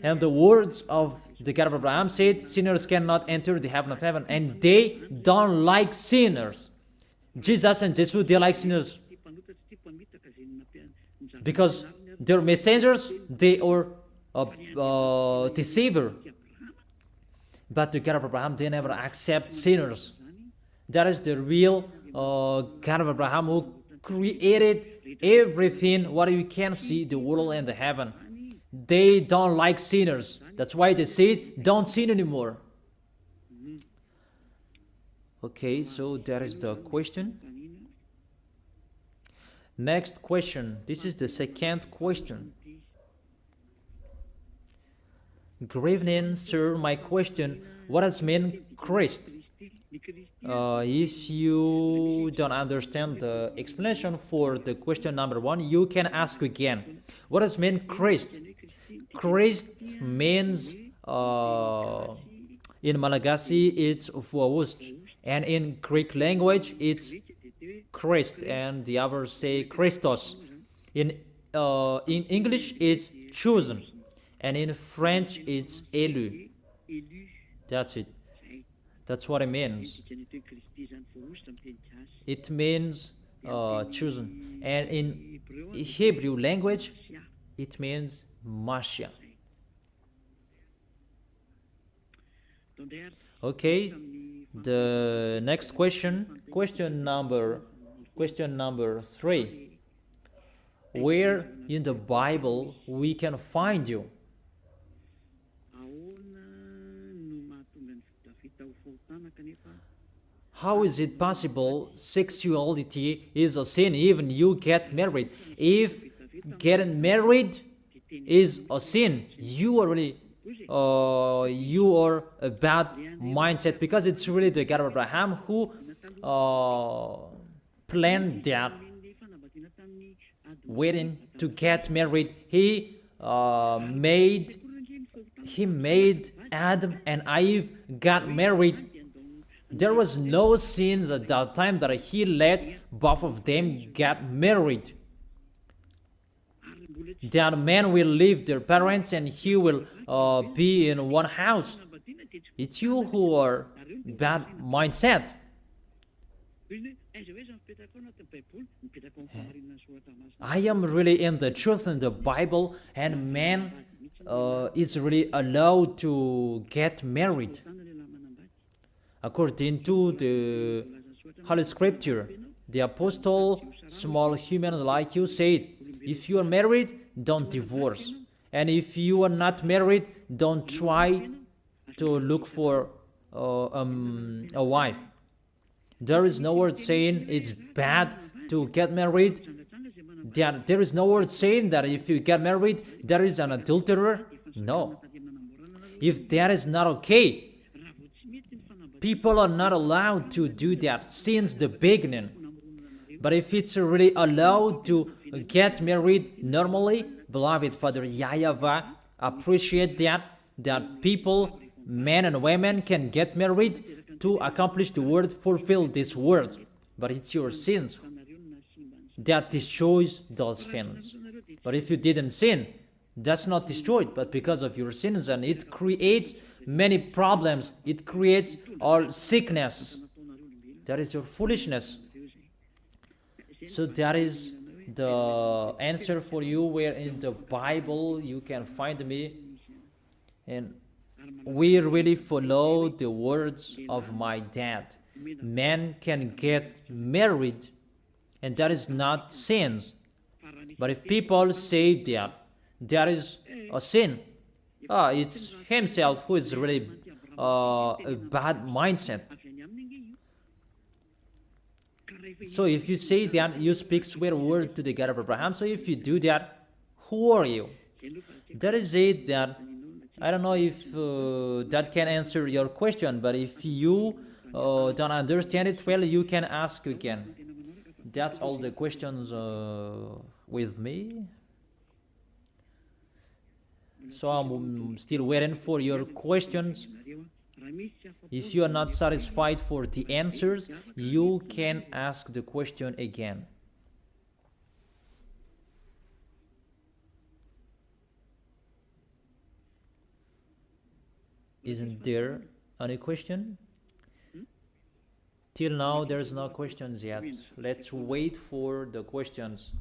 S1: And the words of the God of Abraham said, sinners cannot enter the heaven of heaven. And they don't like sinners. Jesus and Jesus, they like sinners. Because they're messengers, they are deceiver. But the God of Abraham, they never accept sinners. That is the real God of Abraham, who created everything, what you can see, the world and the heaven. They don't like sinners. That's why they said, don't sin anymore. Okay, so that is the question. Next question. This is the second question. Good evening, sir. My question, what does mean Christ? If you don't understand the explanation for the question number one, you can ask again. What does mean Christ? Christ means, in Malagasy, it's YAHVAH. And in Greek language, it's Christ, and the others say Christos. In English, it's chosen, and in French, it's élu. That's it. That's what it means. It means chosen, and in Hebrew language, it means Mashiach. Okay. The next question, question number 3. Where in the Bible we can find you? How is it possible sexuality is a sin even you get married? If getting married is a sin, you are really you are a bad mindset, because it's really the God of Abraham who planned that wedding to get married. He made Adam and Eve got married. There was no sin at that time that he let both of them get married. That man will leave their parents and he will be in one house. It's you who are bad mindset. I am really in the truth in the Bible, and man is really allowed to get married. According to the Holy Scripture, the apostle, small human like you, said, if you are married, don't divorce. And if you are not married, don't try to look for a wife. There is no word saying it's bad to get married. There is no word saying that if you get married, there is an adulterer. No. If that is not okay, people are not allowed to do that since the beginning. But if it's really allowed to get married normally, beloved Father YAHVAH appreciate that people, men and women, can get married to accomplish the word, fulfill this word. But it's your sins that destroys those things. But if you didn't sin, that's not destroyed, but because of your sins, and it creates many problems. It creates all sicknesses. That is your foolishness. So that is the answer for you, where in the Bible you can find me. And we really follow the words of my dad. Men can get married, and that is not sins. But if people say that there is a sin, it's himself who is really a bad mindset. So if you say that you speak swear word to the God of Abraham, so if you do that, who are you? That is it. That I don't know if that can answer your question, but if you don't understand it well, you can ask again. That's all the questions with me. So I'm still waiting for your questions. If you are not satisfied for the answers, you can ask the question again. Isn't there any question? Till now, there's no questions yet. Let's wait for the questions.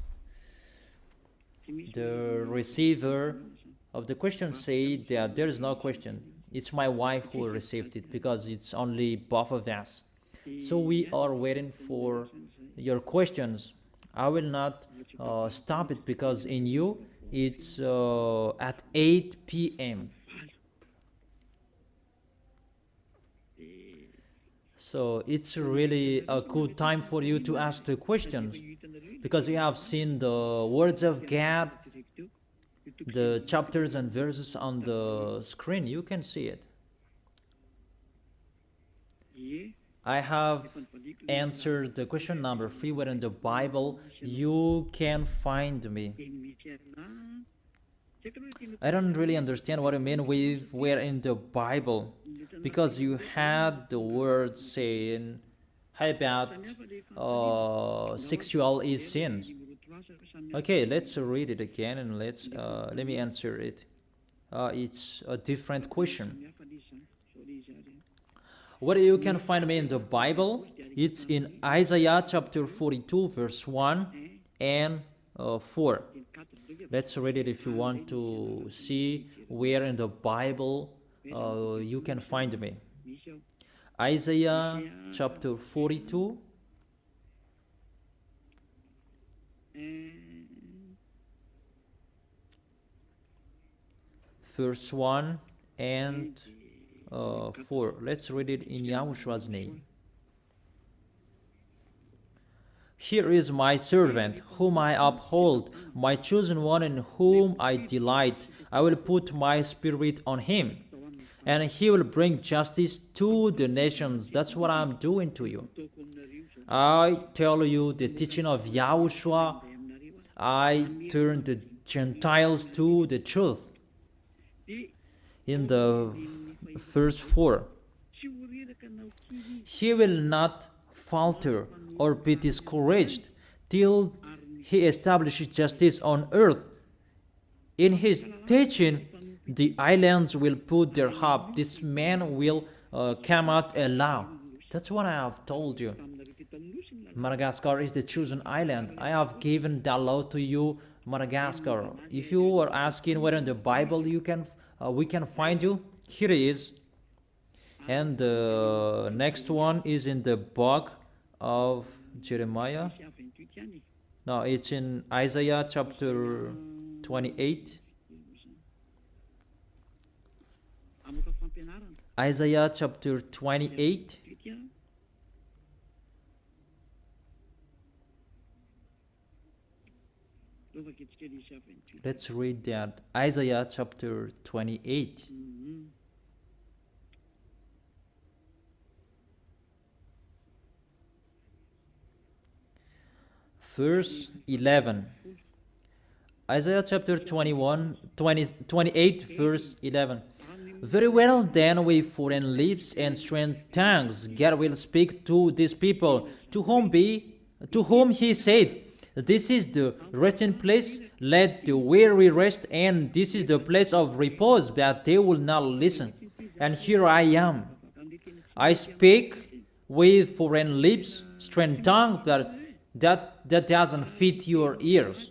S1: The receiver of the question said that there is no question. It's my wife who received it, because it's only both of us. So we are waiting for your questions. I will not stop it, because in you it's at 8 p.m. So it's really a good time for you to ask the questions, because you have seen the words of God, the chapters and verses on the screen. You can see it. I have answered the question number 3, where in the Bible you can find me. I don't really understand what you mean with where in the Bible, because you had the word saying about sexual is sin. Okay, let's read it again, and let me answer it. It's a different question. Where you can find me in the Bible, it's in Isaiah chapter 42 verse 1 and 4. Let's read it if you want to see where in the Bible you can find me. Isaiah chapter 42 verse 1 and 4. Let's read it in Yahushua's name. Here is my servant, whom I uphold, my chosen one, in whom I delight. I will put my spirit on him, and he will bring justice to the nations. That's what I'm doing to you. I tell you the teaching of YAHOSHUAH. I turn the Gentiles to the truth. In the verse 4, he will not falter or be discouraged till he establishes justice on earth. In his teaching, the islands will put their hope. This man will come out alive. That's what I have told you. Madagascar is the chosen island. I have given that law to you, Madagascar. If you are asking where in the Bible we can find you, here it is. And the next one is in the book of Jeremiah. No, it's in Isaiah chapter 28. Isaiah chapter 28. Let's read that. Isaiah chapter 28. Verse 11. Isaiah chapter 28, verse 11. Very well, then, with foreign lips and strange tongues, God will speak to these people, to whom he said, this is the resting place, let the weary rest, and this is the place of repose, but they will not listen. and here I am. I speak with foreign lips, strange tongue, but that doesn't fit your ears.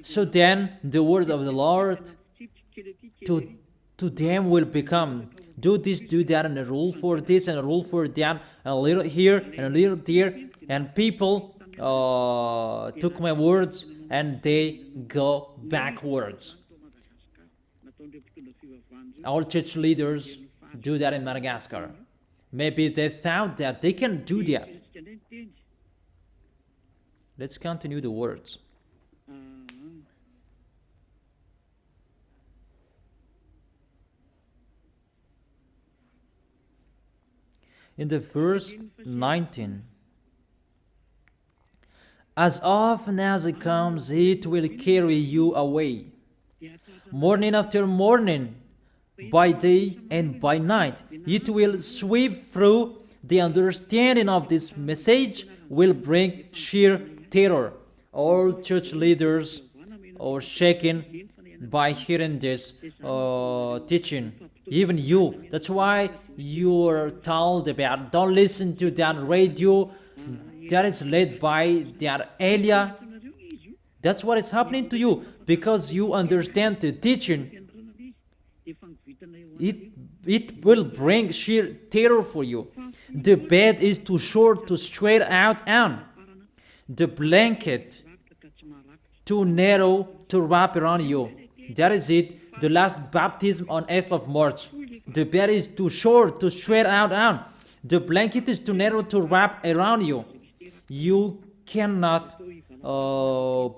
S1: So then the words of the Lord to them will become, do this, do that, and a rule for this and a rule for that, and a little here and a little there, and people took my words and they go backwards. All church leaders do that in Madagascar. Maybe they thought that they can do that. Let's continue the words. In the verse 19, as often as it comes, it will carry you away, morning after morning, by day and by night. It will sweep through. The understanding of this message will bring sheer terror. All church leaders are shaken by hearing this teaching. Even you. That's why you're told about, don't listen to that radio that is led by that Elia. That's what is happening to you, because you understand the teaching. It will bring sheer terror for you. The bed is too short to stretch out on. The blanket too narrow to wrap around you. That is it. The last baptism on 8th of March. The bed is too short to stretch out on. The blanket is too narrow to wrap around you. You cannot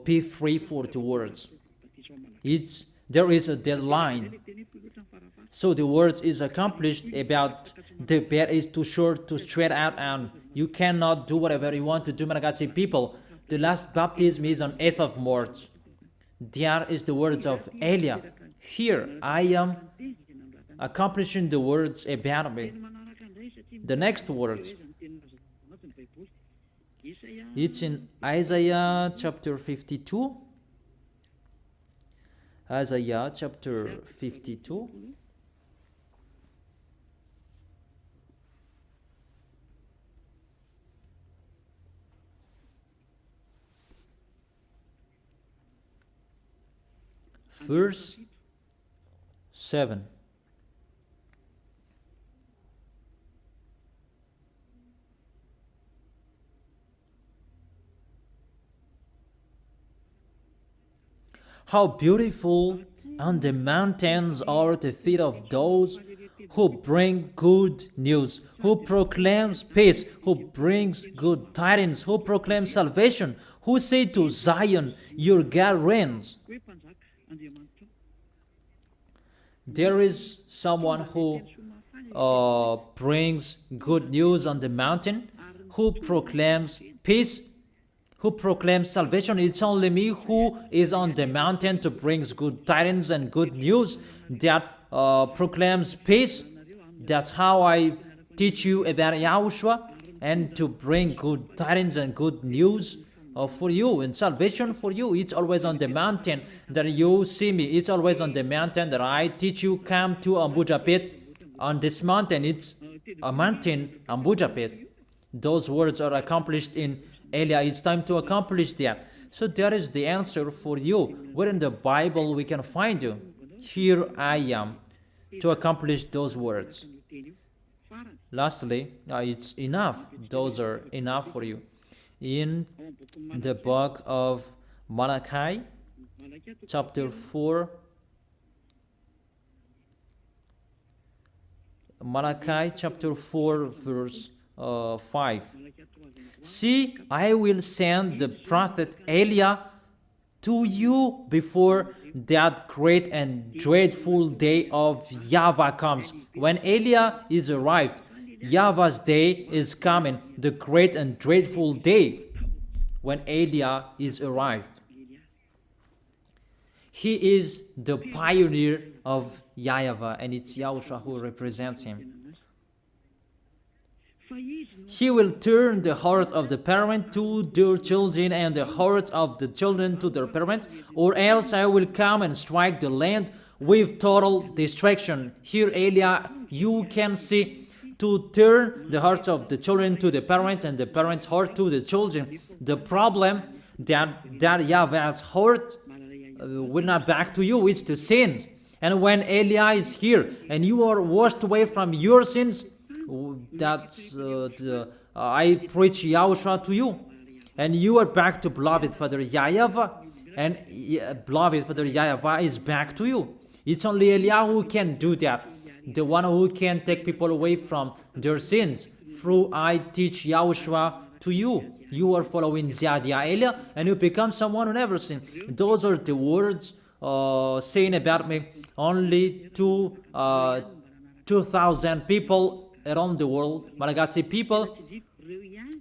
S1: be free for the words. There is a deadline. So the words is accomplished about the bed is too short to stretch out on. You cannot do whatever you want to do, Malagasy people. The last baptism is on 8th of March. There is the words of Elia. Here I am accomplishing the words about me. The next words, it's in Isaiah chapter 52. Isaiah chapter 52. Verse 7. How beautiful on the mountains are the feet of those who bring good news, who proclaims peace, who brings good tidings, who proclaims salvation, who say to Zion, your God reigns. There is someone who brings good news on the mountain, who proclaims peace, who proclaims salvation. It's only me who is on the mountain to bring good tidings and good news that proclaims peace. That's how I teach you about YAHOSHUAH, and to bring good tidings and good news for you and salvation for you. It's always on the mountain that you see me. It's always on the mountain that I teach you. Come to Ambujapet. On this mountain, it's a mountain, Ambujapet. Those words are accomplished in Elia. It's time to accomplish that. So that is the answer for you. Where in the Bible we can find you? Here I am, to accomplish those words. Lastly, it's enough. Those are enough for you. In the book of Malachi, chapter 4, Malachi chapter 4, verse 5. See, I will send the prophet Elia to you before that great and dreadful day of YAHVAH comes. When Elia is arrived, YAHVAH's day is coming, the great and dreadful day when Elia is arrived. He is the pioneer of YAHVAH, and it's YAHOSHUAH who represents him. He will turn the hearts of the parent to their children and the hearts of the children to their parents, or else I will come and strike the land with total distraction. Here, Elia, you can see, to turn the hearts of the children to the parents and the parents' heart to the children. The problem that YAHVAH's heart will not back to you, it's the sins. And when Elia is here and you are washed away from your sins, that's I preach YAHOSHUAH to you, and you are back to beloved Father YAHVAH, and beloved Father YAHVAH is back to you. It's only Elia who can do that, the one who can take people away from their sins. Through I teach YAHOSHUAH to you. You are following Ziadia Elia, and you become someone who never sinned. Those are the words saying about me. Only 2,000 people around the world, Malagasy people,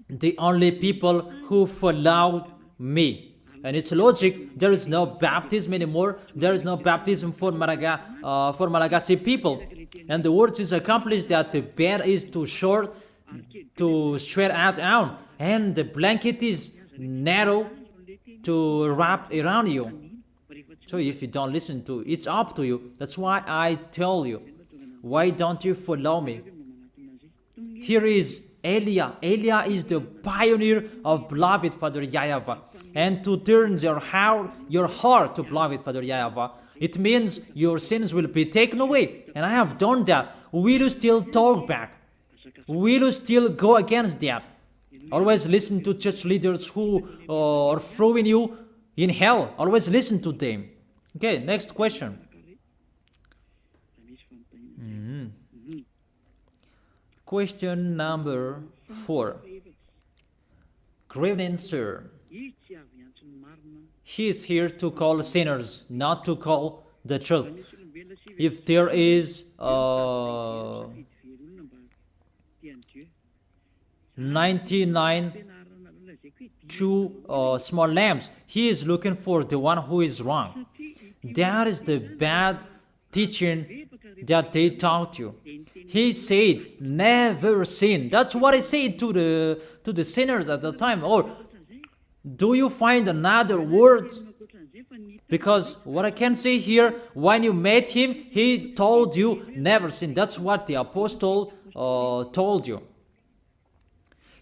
S1: the only people who followed me. And it's logic, there is no baptism anymore. There is no baptism for Malagasy people. And the word is accomplished that the bed is too short to stretch out, and the blanket is narrow to wrap around you. So if you don't listen to it, it's up to you. That's why I tell you, why don't you follow me? Here is Elia. Elia is the pioneer of beloved Father YAHVAH. And to turn your heart to beloved Father YAHVAH, it means your sins will be taken away. And I have done that. Will you still talk back? Will you still go against that? Always listen to church leaders who are throwing you in hell. Always listen to them. Okay, next question. Question number 4. Good evening, sir. He is here to call sinners, not to call the truth. If there is 99 true small lambs, he is looking for the one who is wrong. That is the bad teaching that they taught you. He said, never sin. That's what he said to the sinners at the time. Or do you find another word? Because what I can say here, when you met him, he told you never sin. That's what the apostle told you.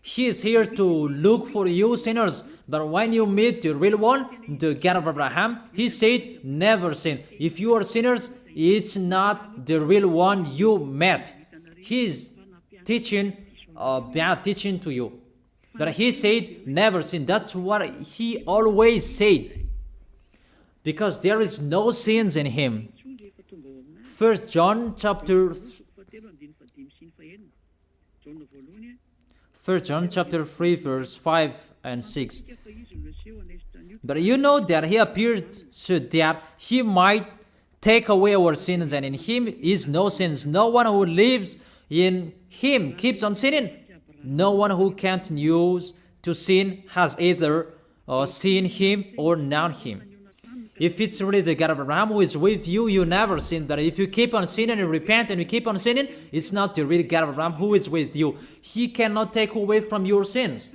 S1: He is here to look for you sinners. But when you meet the real one, the God of Abraham, he said never sin. If you are sinners, it's not the real one you met. He is teaching bad teaching to you. But he said never sin. That's what he always said. Because there is no sins in him. 1 John chapter 3 verse 5 and 6. But you know that he appeared so that he might take away our sins, and in him is no sins. No one who lives in him keeps on sinning. No one who continues to sin has either seen him or known him. If it's really the God of Abraham who is with you, you never sin. But if you keep on sinning and repent and you keep on sinning, it's not the real God of Abraham who is with you. He cannot take away from your sins.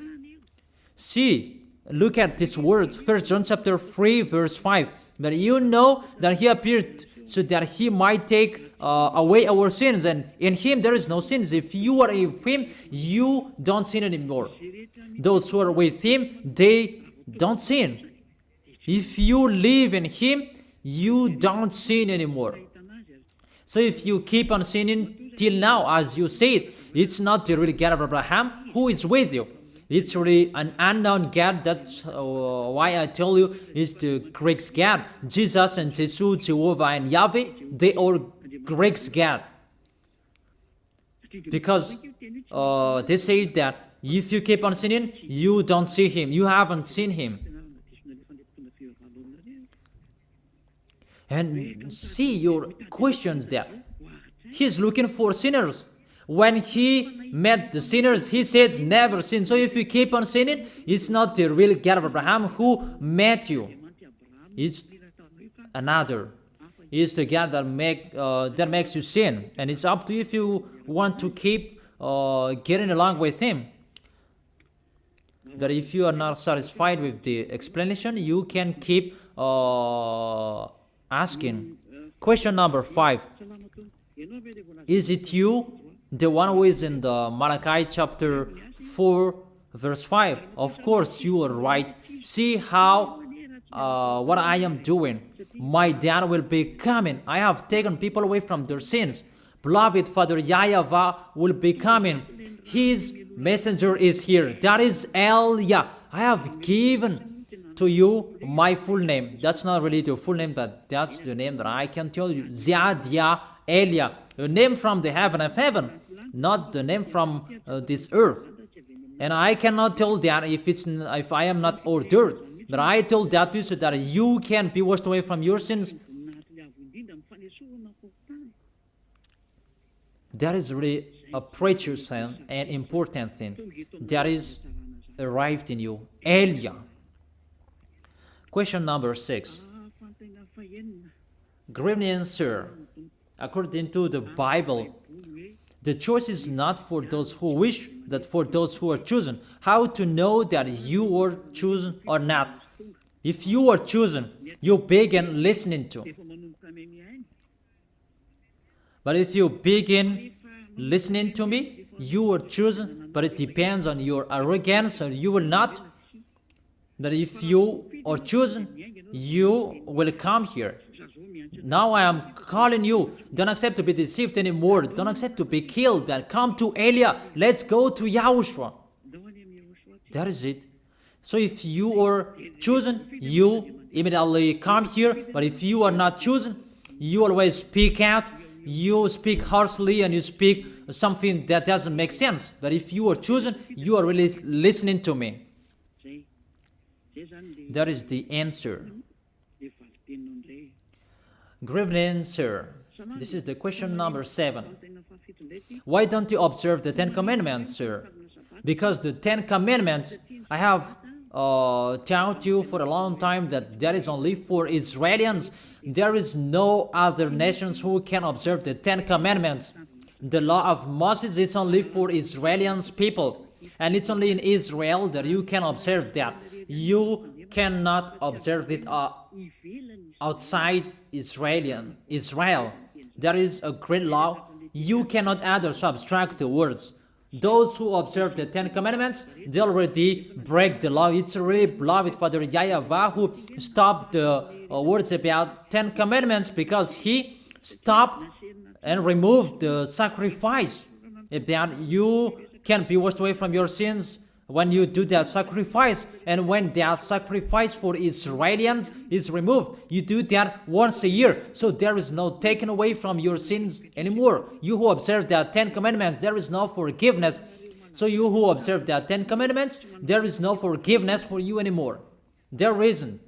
S1: See, look at this word, 1 John chapter 3 verse 5. But you know that he appeared so that he might take away our sins, and in him there is no sins. If you are with him, you don't sin anymore. Those who are with him, they don't sin. If you live in him, you don't sin anymore. So if you keep on sinning till now, as you said, it's not the real God of Abraham who is with you. It's really an unknown God. That's why I tell you it's the Greek God. Jesus and Jesus, Jehovah and Yahweh, they are Greek God. Because they say that if you keep on sinning, you don't see him. You haven't seen him. And see your questions there. He's looking for sinners. When he met the sinners, he said never sin. So if you keep on sinning, it's not the real God of Abraham who met you. It's another. It's the God that makes you sin. And it's up to you if you want to keep getting along with him. But if you are not satisfied with the explanation, you can keep asking Question number 5. Is it you, the one who is in the Malachi chapter 4, verse 5? Of course, you are right. See how what I am doing. My dad will be coming. I have taken people away from their sins. Beloved Father YAHVAH will be coming. His messenger is here. That is Elia. I have given to you my full name. That's not really the full name, but that's the name that I can tell you. Ziadia Elia. A name from the heaven of heaven, not the name from this earth. And I cannot tell that if I am not ordered. But I told that to you so that you can be washed away from your sins. That is really a precious and important thing that is arrived in you. Elia. Question number 6. Good evening, sir. According to the Bible, the choice is not for those who wish, but for those who are chosen. How to know that you are chosen or not? If you are chosen, you begin listening to. But if you begin listening to me, you are chosen, but it depends on your arrogance, or you will not. That if you are chosen, you will come here. Now I am calling you. Don't accept to be deceived anymore. Don't accept to be killed. But come to Elia. Let's go to YAHOSHUAH. That is it. So if you are chosen, you immediately come here. But if you are not chosen, you always speak out. You speak harshly and you speak something that doesn't make sense. But if you are chosen, you are really listening to me. That is the answer. Good evening, sir. This is the question number 7. Why don't you observe the 10 Commandments, sir? Because the 10 Commandments, I have taught you for a long time that that is only for Israelians. There is no other nations who can observe the 10 Commandments. The law of Moses is only for Israelians people. And it's only in Israel that you can observe that. You cannot observe it outside Israel. There is a great law. You cannot add or subtract the words. Those who observe the 10 Commandments, they already break the law. It's really beloved Father YAHVAH who stopped the words about 10 Commandments because he stopped and removed the sacrifice. About you can be washed away from your sins when you do that sacrifice, and when that sacrifice for Israelians is removed, you do that once a year. So there is no taken away from your sins anymore. You who observe the 10 Commandments, there is no forgiveness. So you who observe the 10 Commandments, there is no forgiveness for you anymore. There isn't.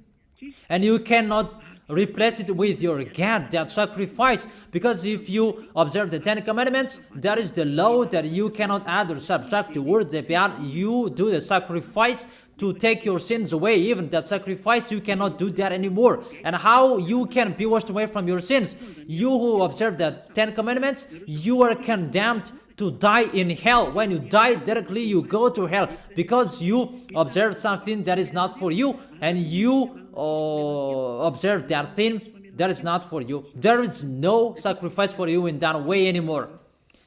S1: And you cannot replace it with your God, that sacrifice, because if you observe the 10 Commandments, that is the law that you cannot add or subtract the words about. You do the sacrifice to take your sins away. Even that sacrifice, you cannot do that anymore. And how you can be washed away from your sins? You who observe the 10 Commandments, you are condemned to die in hell. When you die directly, you go to hell because you observe something that is not for you, and you observe that thing that is not for you. There is no sacrifice for you in that way anymore.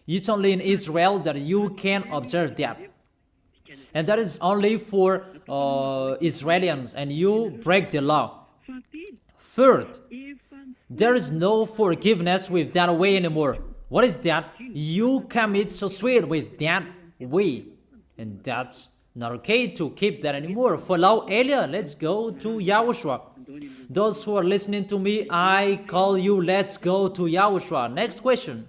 S1: It's only in Israel that you can observe that, and that is only for Israelians, and you break the law. Third, there is no forgiveness with that way anymore. What is that? You commit suicide with that way, and that's not okay to keep that anymore. Follow Elia. Let's go to YAHOSHUAH. Those who are listening to me, I call you. Let's go to YAHOSHUAH. Next question.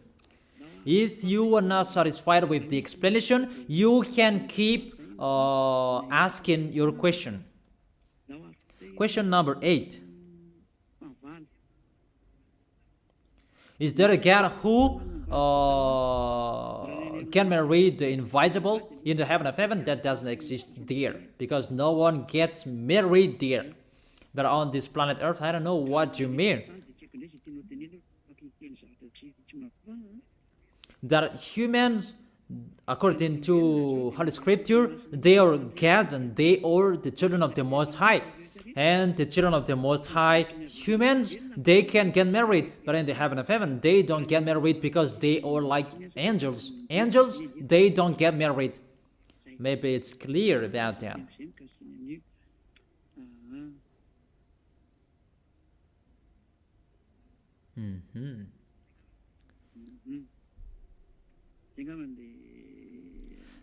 S1: If you are not satisfied with the explanation, you can keep asking your question. Question number 8. Is there a God who can marry the invisible in the heaven of heaven? That doesn't exist there, because no one gets married there. But on this planet Earth, I don't know what you mean. That humans, according to Holy Scripture, they are gods and they are the children of the Most High. And the children of the Most High, humans, they can get married, but in the heaven of heaven, they don't get married because they are like angels. Angels, they don't get married. Maybe it's clear about that.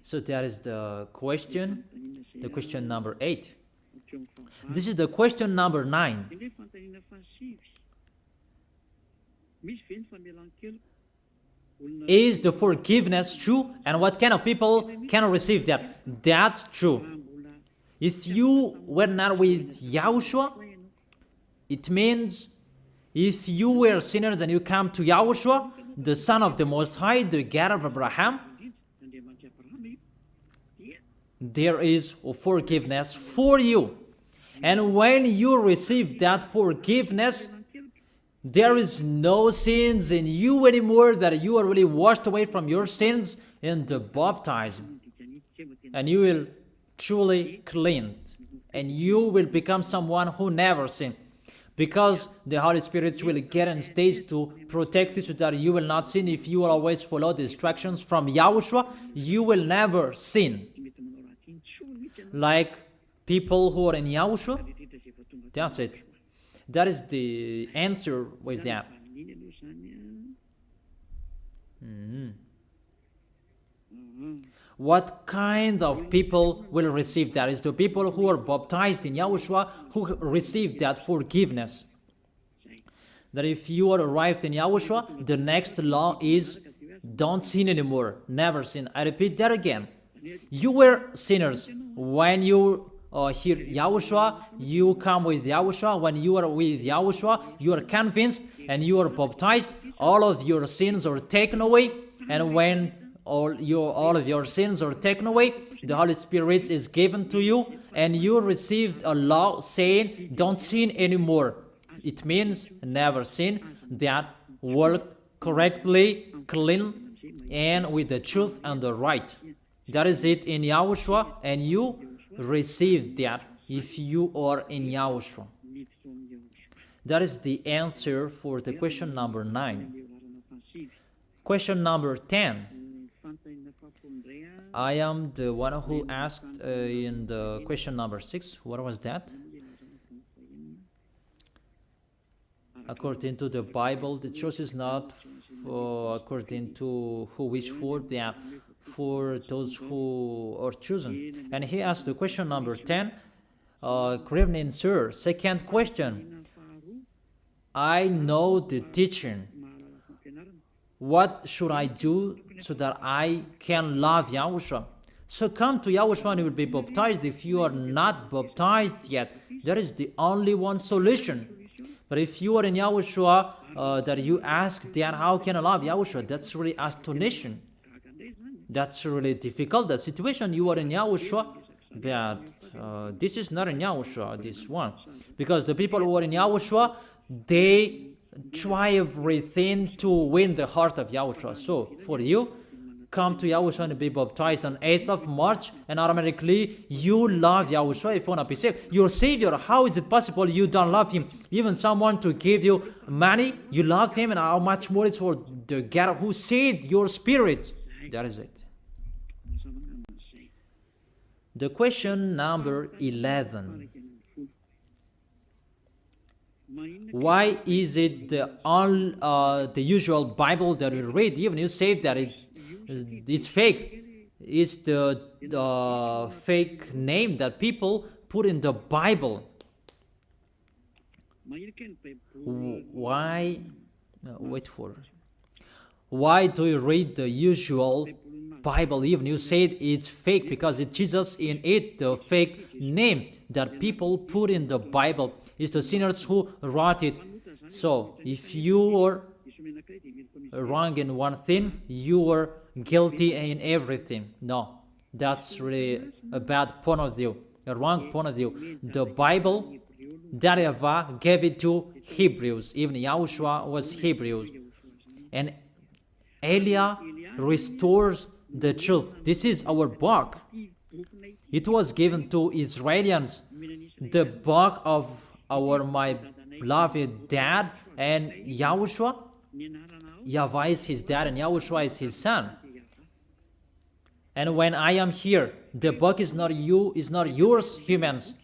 S1: So that is the question number 8. This is the question number 9. Is the forgiveness true? And what kind of people can receive that? That's true. If you were not with Yahushua, it means if you were sinners and you come to Yahushua, the Son of the Most High, the God of Abraham, there is forgiveness for you. And when you receive that forgiveness, there is no sins in you anymore, that you are really washed away from your sins in the baptism. And you will truly cleanse. And you will become someone who never sinned. Because the Holy Spirit will get on stage to protect you so that you will not sin. If you will always follow the instructions from Yahushua, you will never sin. Like people who are in Yahushua, that's it. That is the answer with that. What kind of people will receive that? Is the people who are baptized in Yahushua, who receive that forgiveness. That if you are arrived in Yahushua, the next law is don't sin anymore, never sin. I repeat that again. You were sinners. When you hear Yahushua, you come with Yahushua. When you are with Yahushua, you are convinced and you are baptized. All of your sins are taken away. And when all of your sins are taken away, the Holy Spirit is given to you, and you received a law saying, don't sin anymore. It means never sin, that work correctly, clean, and with the truth and the right. That is it in Yahushua, and you receive that if you are in Yahushua. That is the answer for the question number 9. Question number 10. I am the one who asked in the question number 6. What was that? According to the Bible, the choice is not according to who wish for that, for those who are chosen. And he asked the question number 10. Good evening, sir. Second question. I know the teaching. What should I do so that I can love Yahushua? So come to Yahushua and you will be baptized. If you are not baptized yet, that is the only one solution. But if you are in Yahushua, that you ask that how can I love Yahushua, that's really astonishing. That's really difficult, that situation. You are in Yahushua, but this is not in Yahushua, this one. Because the people who are in Yahushua, they try everything to win the heart of Yahushua. So for you, come to Yahushua and be baptized on 8th of March, and automatically you love Yahushua if you want to be saved. Your Savior, how is it possible you don't love Him? Even someone to give you money, you love Him, and how much more it's for the God who saved your spirit. That is it. The question number 11. Why is it the usual Bible that we read, even you say that it's fake? It's the fake name that people put in the Bible. Why? Why do you read the usual Bible even you said it's fake? Because it's Jesus in it, the fake name that people put in the Bible. It's the sinners who wrote it. So if you are wrong in one thing, you are guilty in everything. No, that's really a bad point of view, a wrong point of view. The Bible, YAHVAH gave it to Hebrews. Even Yahushua was Hebrew. And Elia restores the truth. This is our book. It was given to Israelians the book of our my beloved dad and YAHOSHUAH. YAHVAH is his dad and YAHOSHUAH is his son. And when I am here, the book is not yours, humans,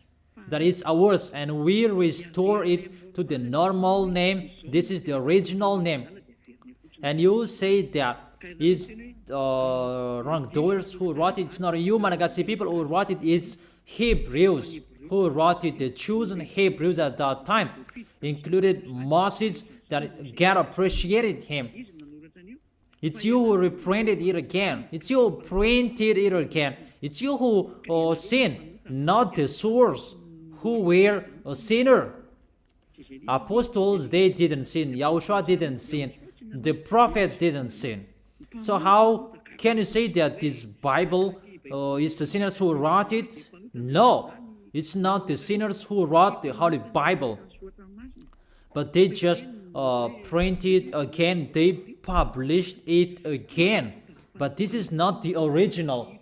S1: that it's ours, and we restore it to the normal name. This is the original name. And you say that it's wrongdoers who wrote it. It's not you, Malagasy people, who wrote it. It's Hebrews who wrote it. The chosen Hebrews at that time included Moses, that God appreciated him. It's you who reprinted it again. It's you who printed it again. It's you who sinned, not the source, who were a sinner. Apostles, they didn't sin. YAHOSHUAH didn't sin. The prophets didn't sin. So how can you say that this Bible is the sinners who wrote it? No, it's not the sinners who wrote the Holy Bible. But they just printed again. They published it again. But this is not the original.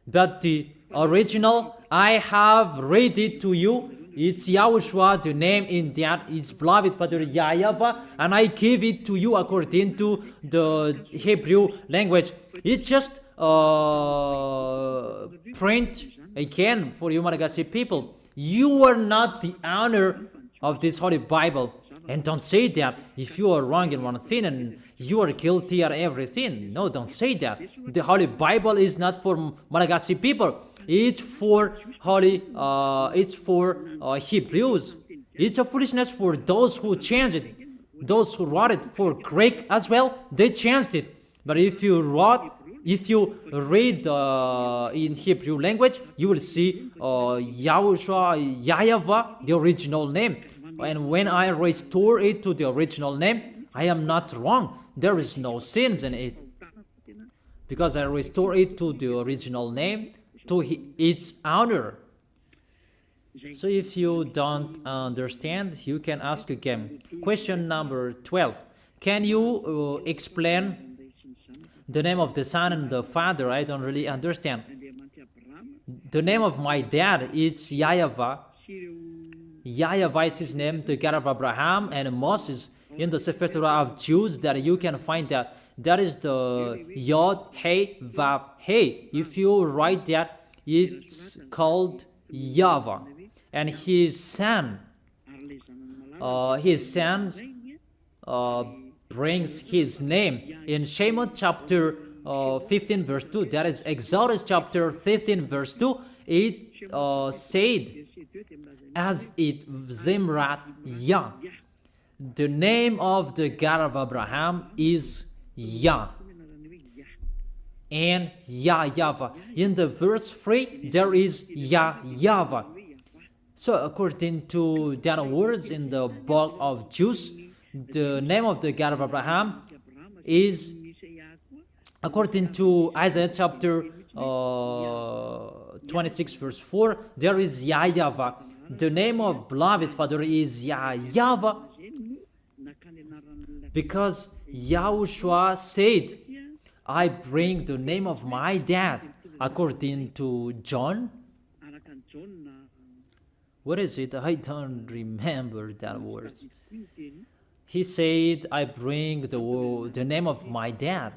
S1: But the original, I have read it to you. It's YAHOSHUAH, the name in that is beloved Father YAHVAH, and I give it to you according to the Hebrew language. It just print again for you, Malagasy people. You are not the owner of this Holy Bible. And don't say that if you are wrong in one thing and you are guilty of everything. No, don't say that. The Holy Bible is not for Malagasy people. It's for Hebrews. It's a foolishness for those who changed it. Those who wrote it for Greek as well, they changed it. But if you read in Hebrew language, you will see YAHOSHUAH, YAHVAH, the original name. And when I restore it to the original name, I am not wrong. There is no sins in it. Because I restore it to the original name, to its honor. So if you don't understand, you can ask again. Question number 12. Can you explain the name of the Son and the Father? I don't really understand. The name of my dad is YAHVAH. YAHVAH is his name, the God of Abraham and Moses. In the Sefer Torah of Jews, that you can find that is the Yod, Hey, Vav, Hey. If you write that, it's called YAHVAH. And his son brings his name in Shemot chapter 15 verse 2. That is Exodus chapter 15 verse 2. It said, as it Zimrat Yah. The name of the God of Abraham is Yah. And YAHVAH. In the verse 3, there is YAHVAH. So according to that words in the book of Jews, the name of the God of Abraham is, according to Isaiah chapter 26 verse 4, there is YAHVAH. The name of beloved Father is YAHVAH, because YAHOSHUAH said, I bring the name of my dad, according to John. What is it? I don't remember that words. He said, I bring the name of my dad.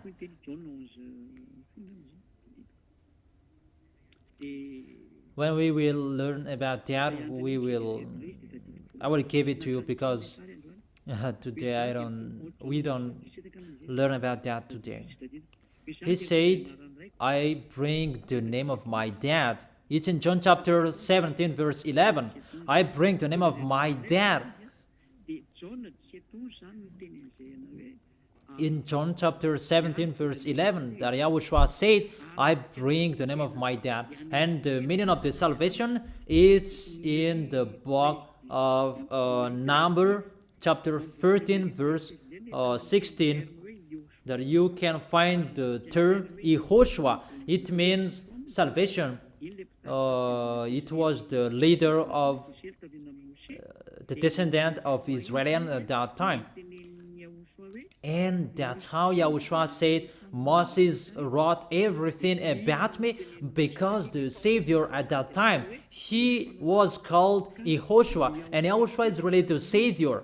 S1: When we will learn about that, I will give it to you, because today we don't learn about that today. He said, I bring the name of my dad. It's in John chapter 17 verse 11. I bring the name of my dad. In John chapter 17 verse 11, that YAHOSHUAH said, I bring the name of my dad. And the meaning of the salvation is in the book of Numbers chapter 13 verse 16, that you can find the term YAHOSHUAH. It means salvation. It was the leader of the descendant of Israel at that time. And that's how YAHOSHUAH said, Moses wrote everything about me, because the Savior at that time, he was called YAHOSHUAH, and YAHOSHUAH is related to Savior,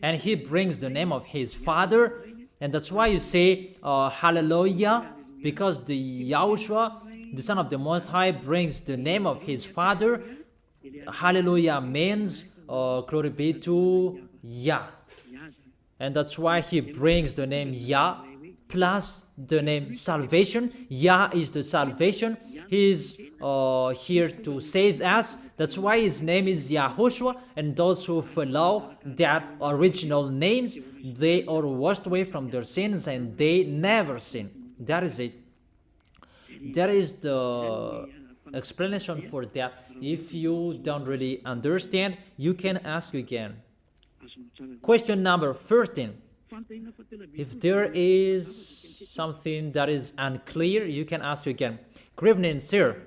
S1: and he brings the name of his Father, and that's why you say hallelujah, because the YAHOSHUAH, the Son of the Most High, brings the name of his Father. Hallelujah means glory be to Yah, and that's why he brings the name Yah plus the name salvation. Yah is the salvation. He is here to save us. That's why his name is YAHOSHUAH, and those who follow that original names, they are washed away from their sins and they never sin. That is it. That is the explanation for that. If you don't really understand, you can ask again. Question number 13. If there is something that is unclear, you can ask again. Good evening, sir.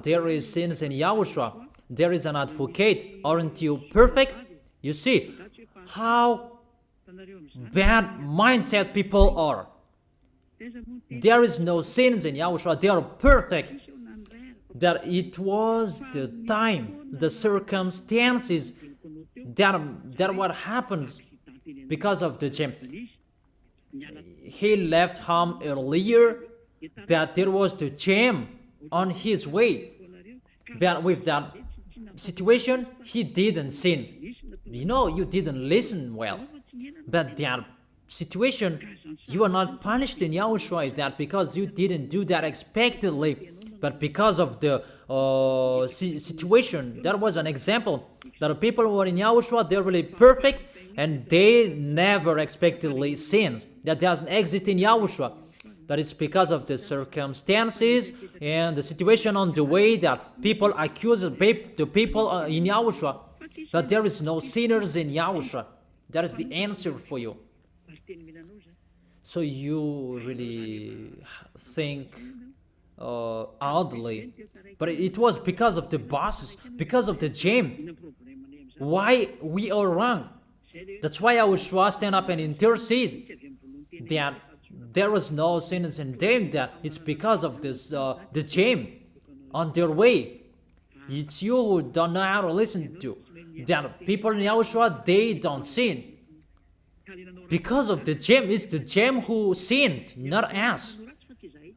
S1: There is sins in YAHOSHUAH. There is an advocate. Aren't you perfect? You see how bad mindset people are. There is no sins in YAHOSHUAH. They are perfect. That it was the time, the circumstances, that what happens because of the gem. He left home earlier, but there was the gem on his way. But with that situation, he didn't sin. You know, you didn't listen well. But that situation, you are not punished in YAHOSHUAH that because you didn't do that expectedly, but because of the situation. That was an example that the people who are in YAHOSHUAH, they're really perfect and they never expectedly sin. That doesn't exist in YAHOSHUAH. But it's because of the circumstances and the situation on the way that people accuse the people in YAHOSHUAH. But there is no sinners in YAHOSHUAH. That is the answer for you. So you really think oddly, but it was because of the bosses, because of the gem. Why we are wrong? That's why YAHOSHUAH stand up and intercede that there was no sinners in them. That it's because of this the gem on their way. It's you who don't know how to listen to. That people in YAHOSHUAH, they don't sin. Because of the gem, it's the gem who sinned, not us.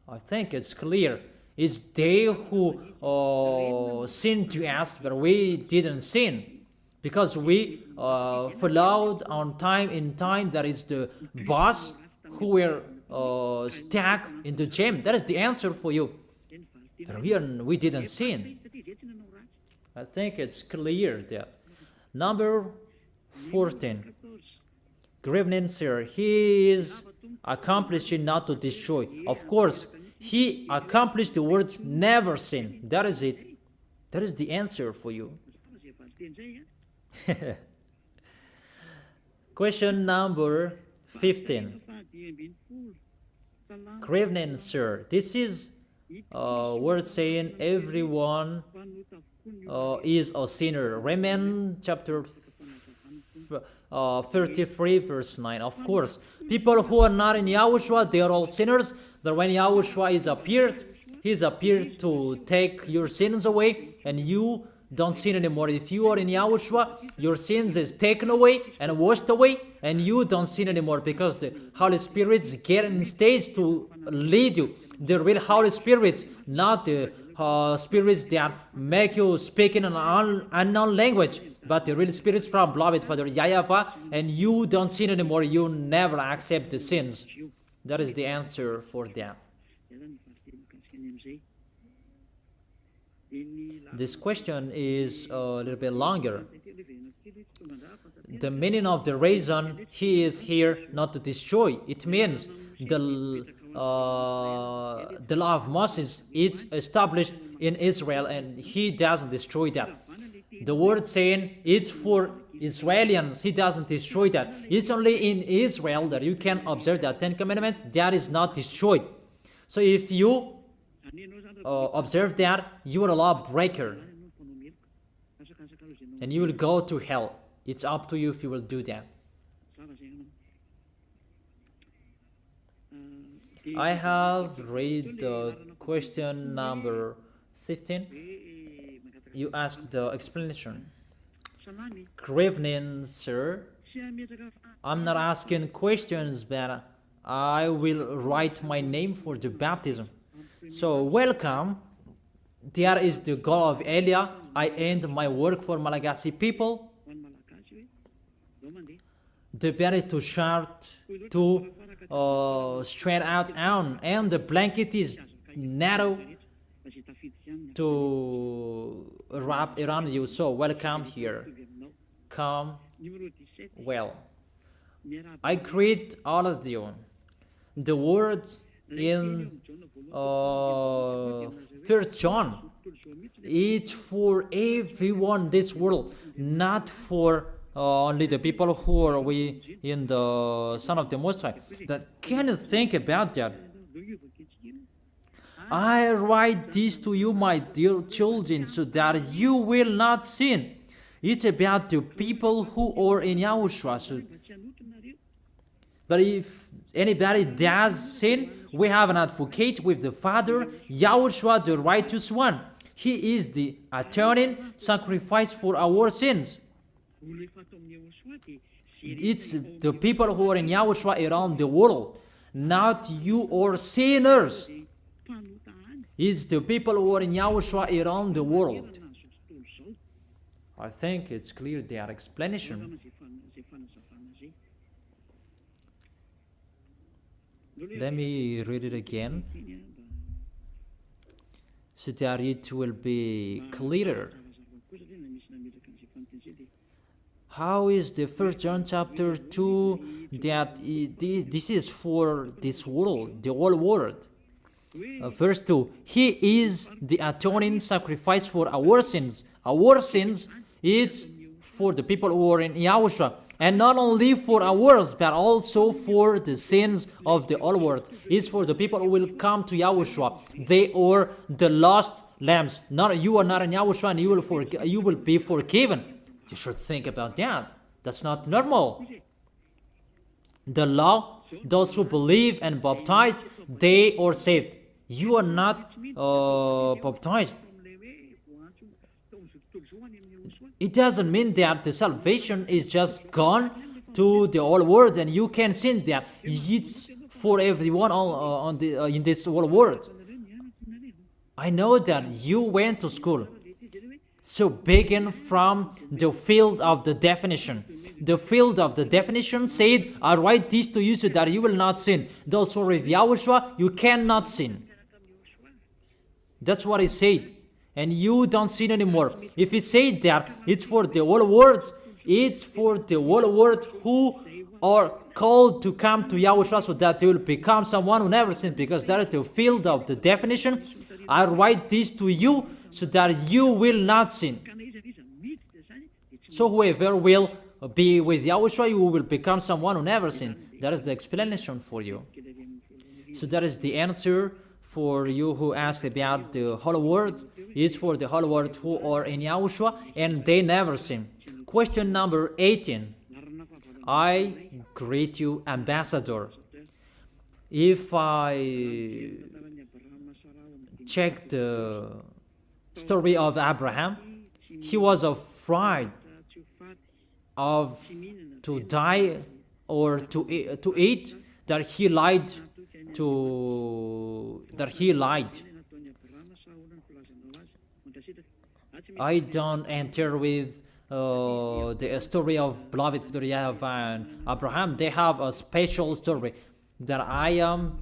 S1: I think it's clear. It's they who sinned to us, but we didn't sin. Because we followed on time in time, that is the boss who were stuck in the gem. That is the answer for you. But we didn't sin. I think it's clear there. Number 14. Good evening, sir. He is accomplishing not to destroy. Of course, he accomplished the words never sin. That is it. That is the answer for you. Question number 15. Good evening, sir. This is word saying everyone is a sinner. Romans chapter 33 verse 9. Of course, people who are not in YAHOSHUAH, they are all sinners. But when YAHOSHUAH is appeared, he is appeared to take your sins away, and you don't sin anymore. If you are in YAHOSHUAH, your sins is taken away and washed away, and you don't sin anymore, because the Holy Spirit's getting stage to lead you. The real Holy Spirit, not the spirits that make you speak in an unknown language, but the real spirits from beloved Father YAHVAH, and you don't sin anymore. You never accept the sins. That is the answer for them. This question is a little bit longer. The meaning of the reason he is here not to destroy, it means the law of Moses is established in Israel, and he doesn't destroy that. The word saying it's for Israelians, he doesn't destroy that. It's only in Israel that you can observe that 10 Commandments, that is not destroyed. So if you observe that, you are a lawbreaker, and you will go to hell. It's up to you if you will do that. I have read the question number 15. You asked the explanation. Good evening, sir. I'm not asking questions, but I will write my name for the baptism. So, welcome. There is the goal of Elia. I end my work for Malagasy people. The bed is too short to straight out on, and the blanket is narrow to wrap around you. So welcome here. Come well. I greet all of you. The word in 1 John, it's for everyone this world, not for only the people who are we in the Son of the Most High. That can you think about that? I write this to you, my dear children, so that you will not sin. It's about the people who are in YAHOSHUAH. So, but if anybody does sin, we have an advocate with the Father, YAHOSHUAH, the righteous one. He is the atoning sacrifice for our sins. It's the people who are in YAHOSHUAH around the world, not you or sinners. It's the people who are in YAHOSHUAH around the world. I think it's clear their explanation. Let me read it again so that it will be clearer. How is the 1 John chapter 2 that this is for this world, the whole world? Verse 2, He is the atoning sacrifice for our sins. Our sins, it's for the people who are in YAHOSHUAH. And not only for ours, but also for the sins of the whole world. It's for the people who will come to YAHOSHUAH. They are the lost lambs. Not you are not in YAHOSHUAH, and you will be forgiven. You should think about that. That's not normal. The law, those who believe and baptized, they are saved. You are not baptized. It doesn't mean that the salvation is just gone to the whole world and you can sin there. It's for everyone in this whole world. I know that you went to school. So begin from the field of the definition. The field of the definition said, I write this to you so that you will not sin. Those who are with YAHOSHUAH, you cannot sin. That's what it said. And you don't sin anymore. If it said that it's for the whole world, it's for the whole world who are called to come to YAHOSHUAH so that they will become someone who never sinned, because that is the field of the definition. I write this to you so that you will not sin. So whoever will be with YAHOSHUAH, you will become someone who never sinned. That is the explanation for you. So that is the answer for you who asked about the whole world. It's for the whole world who are in YAHOSHUAH and they never sin. Question number 18. I greet you, ambassador. If I check the story of Abraham, he was afraid of to die or to eat, that he lied I don't enter with the story of beloved YAHVAH and Abraham. They have a special story that I am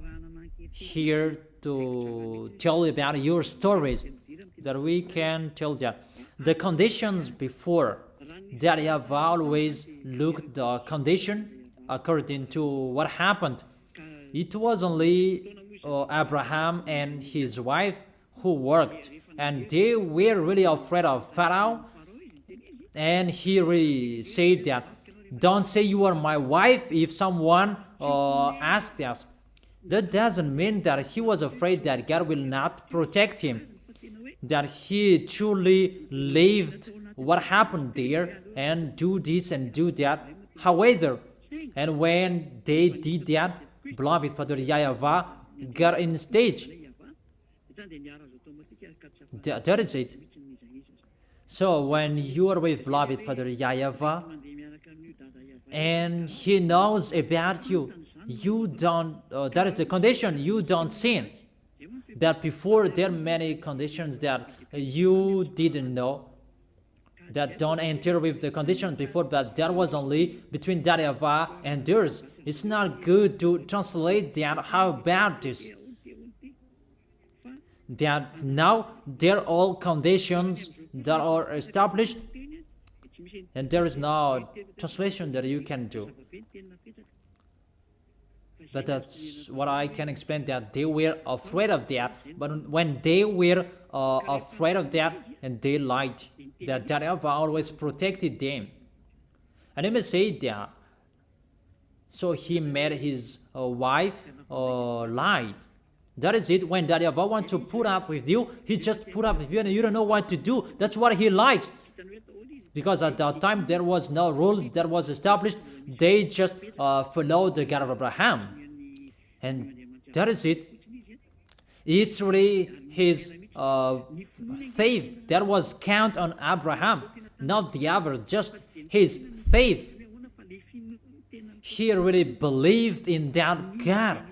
S1: here to tell about your stories, that we can tell that. The conditions before that, you have always looked the condition according to what happened. It was only Abraham and his wife who worked, and they were really afraid of Pharaoh, and he really said that, don't say you are my wife if someone asked us. That doesn't mean that he was afraid that God will not protect him, that he truly lived what happened there and do this and do that. However, and when they did that, beloved Father YAHVAH got in stage. That is it. So when you are with beloved Father YAHVAH, and he knows about you, you don't, that is the condition, you don't sin. But before, there are many conditions that you didn't know, that don't enter with the conditions before, but that was only between YAHVAH and theirs. It's not good to translate that. How about this? That now they're all conditions that are established, and there is no translation that you can do. But that's what I can explain, that they were afraid of that. But when they were afraid of that, and they lied, that YAHVAH always protected them. And let me say that. So he made his wife lie. That is it. When YAHVAH wants to put up with you, he just put up with you and you don't know what to do. That's what he likes. Because at that time there was no rules that was established. They just followed the God of Abraham. And that is it. It's really his faith that was count on Abraham, not the others, just his faith. He really believed in that God.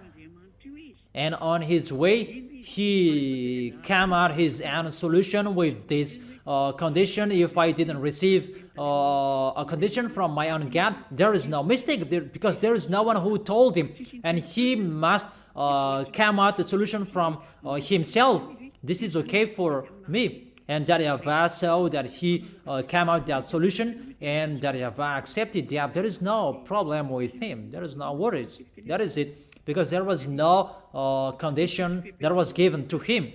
S1: And on his way, he came out his own solution with this condition. If I didn't receive a condition from my own God, there is no mistake, because there is no one who told him, and he must come out the solution from himself. This is okay for me. And YAHVAH saw that he came out that solution, and YAHVAH accepted that. There is no problem with him. There is no worries. That is it. Because there was no condition that was given to him.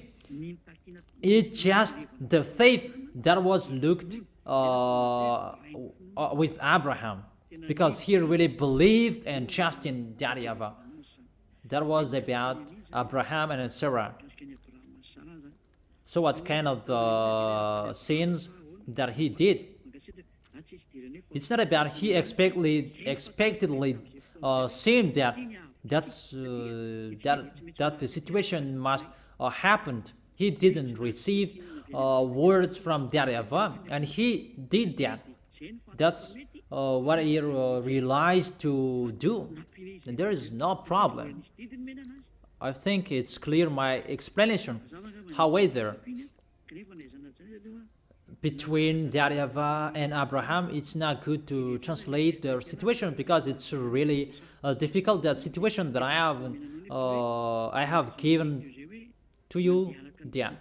S1: It's just the faith that was looked with Abraham, because he really believed and trusted in YAHVAH. That was about Abraham and Sarah. So what kind of sins that he did? It's not about he expectedly sinned that the situation must happen. He didn't receive words from YAHVAH, and he did that. That's what he realized to do, and there is no problem. I think it's clear, my explanation. However, between YAHVAH and Abraham, it's not good to translate their situation, because it's really difficult, that situation that I have given to you. Yeah.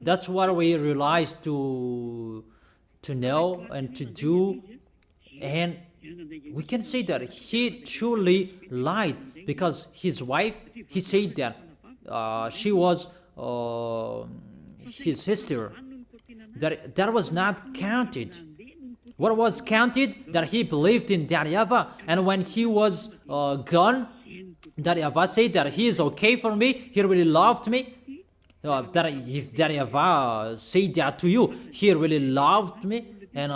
S1: That's what we realize to know and to do, and we can say that he truly lied, because his wife, he said that she was his sister. That was not counted. What was counted? That he believed in YAHVAH, and when he was gone, YAHVAH said that he is okay for me, he really loved me. That if YAHVAH said that to you, he really loved me, and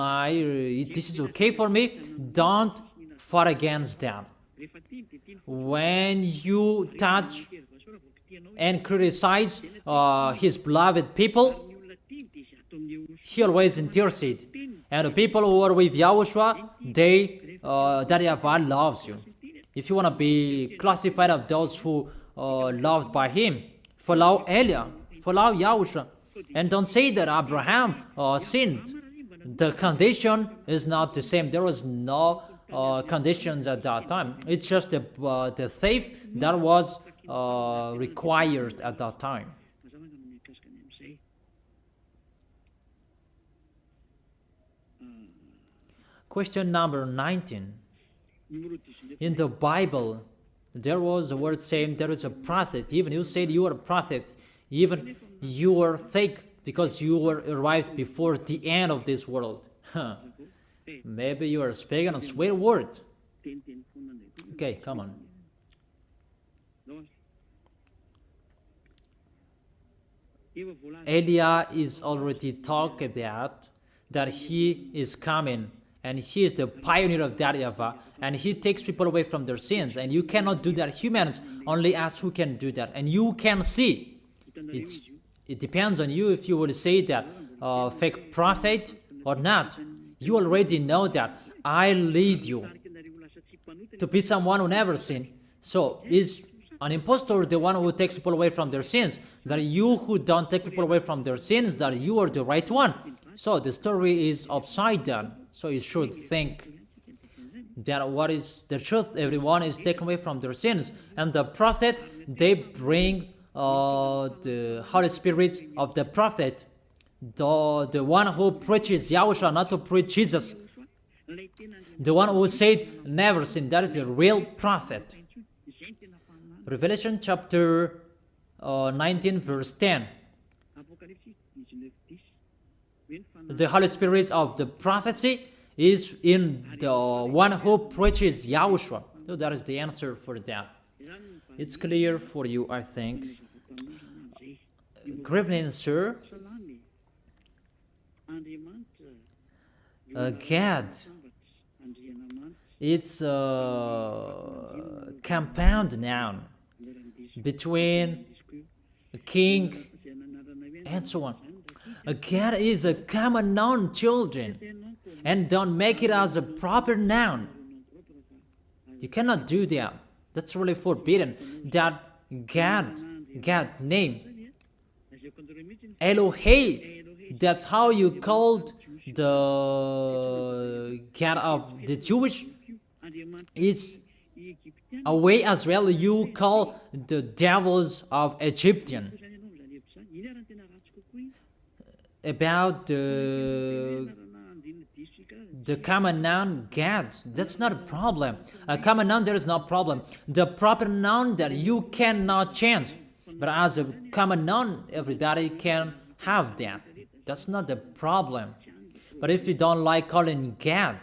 S1: this is okay for me, don't fight against that. When you touch and criticize his beloved people, he always intercedes. And the people who are with YAHOSHUAH, YAHVAH loves you. If you want to be classified of those who loved by him, follow Elia, follow YAHOSHUAH, and don't say that Abraham sinned. The condition is not the same. There was no conditions at that time. It's just the faith that was required at that time. Question number 19. In the Bible, there was a word saying there is a prophet. Even you said you are a prophet. Even you are fake, because you were arrived before the end of this world. Maybe you are speaking a swear word. Okay, come on. Elia is already talked about that he is coming, and he is the pioneer of that YAHVAH, and he takes people away from their sins, and you cannot do that. Humans only ask who can do that, and you can see. It depends on you if you would say that fake prophet or not. You already know that I lead you to be someone who never sinned. So is an impostor the one who takes people away from their sins? That you who don't take people away from their sins, that you are the right one. So the story is upside down. So you should think that what is the truth? Everyone is taken away from their sins, and the prophet, they bring the Holy Spirit of the prophet, the one who preaches YAHOSHUAH, not to preach Jesus, the one who said never sin. That is the real prophet. Revelation chapter 19 verse 10. The Holy Spirit of the prophecy is in the one who preaches YAHOSHUAH. So that is the answer for that. It's clear for you, I think. Good evening, sir. God. It's a compound noun between a king and so on. A God is a common noun, children, and don't make it as a proper noun. You cannot do that. That's really forbidden. That God name, Elohim, that's how you called the God of the Jewish. It's a way as well you call the devils of Egyptian. About the common noun gods, that's not a problem. A common noun, there is no problem. The proper noun that you cannot change, but as a common noun, everybody can have that. That's not the problem. But if you don't like calling God,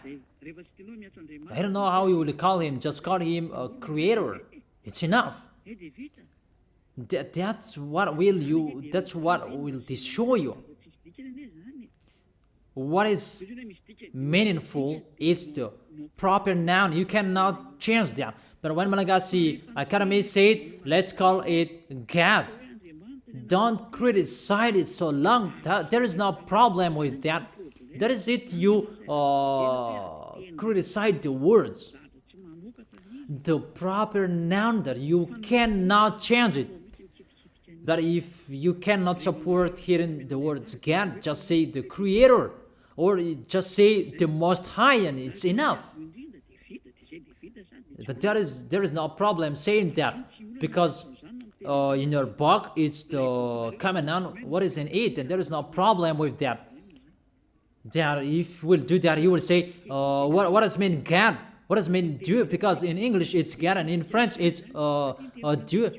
S1: I don't know how you will call him. Just call him a creator. It's enough. That's what will destroy you. What is meaningful is the proper noun. You cannot change that. But when Malagasy Academy said, let's call it God, don't criticize it so long. There is no problem with that. That is it. You criticize the words. The proper noun that you cannot change it. That if you cannot support hearing the words God, just say the creator, or just say the most high, and it's enough. But there is no problem saying that, because in your book it's the common noun what is in it, and there is no problem with that. That if you will do that, you will say what does mean God? What does mean Dieu? Because in English it's God, and in French it's Dieu.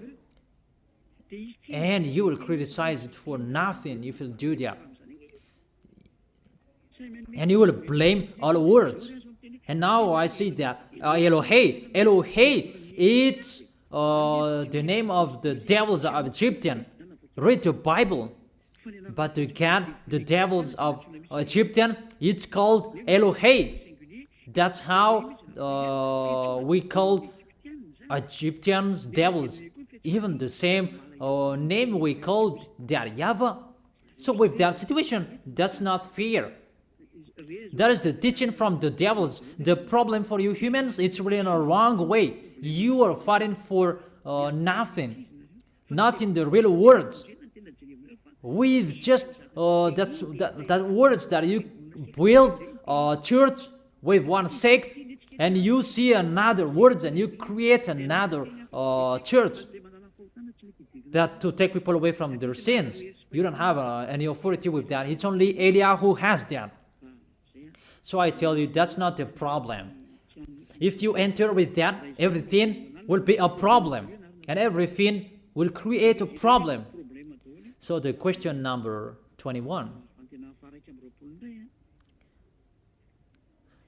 S1: And you will criticize it for nothing if you do that. And you will blame all words. And now I see that Elohim, it's the name of the devils of Egyptian. Read the Bible. But to God, the devils of Egyptian, it's called Elohim. That's how we call Egyptians devils. Even the same name we called that YAHVAH. So with that situation, that's not fair. That is the teaching from the devils. The problem for you humans, it's really in a wrong way. You are fighting for nothing, not in the real words. We've just that words that you build a church with one sect, and you see another words and you create another church that to take people away from their sins. You don't have any authority with that. It's only Eliah who has that. So I tell you, that's not the problem. If you enter with that, everything will be a problem, and everything will create a problem. So the question number 21.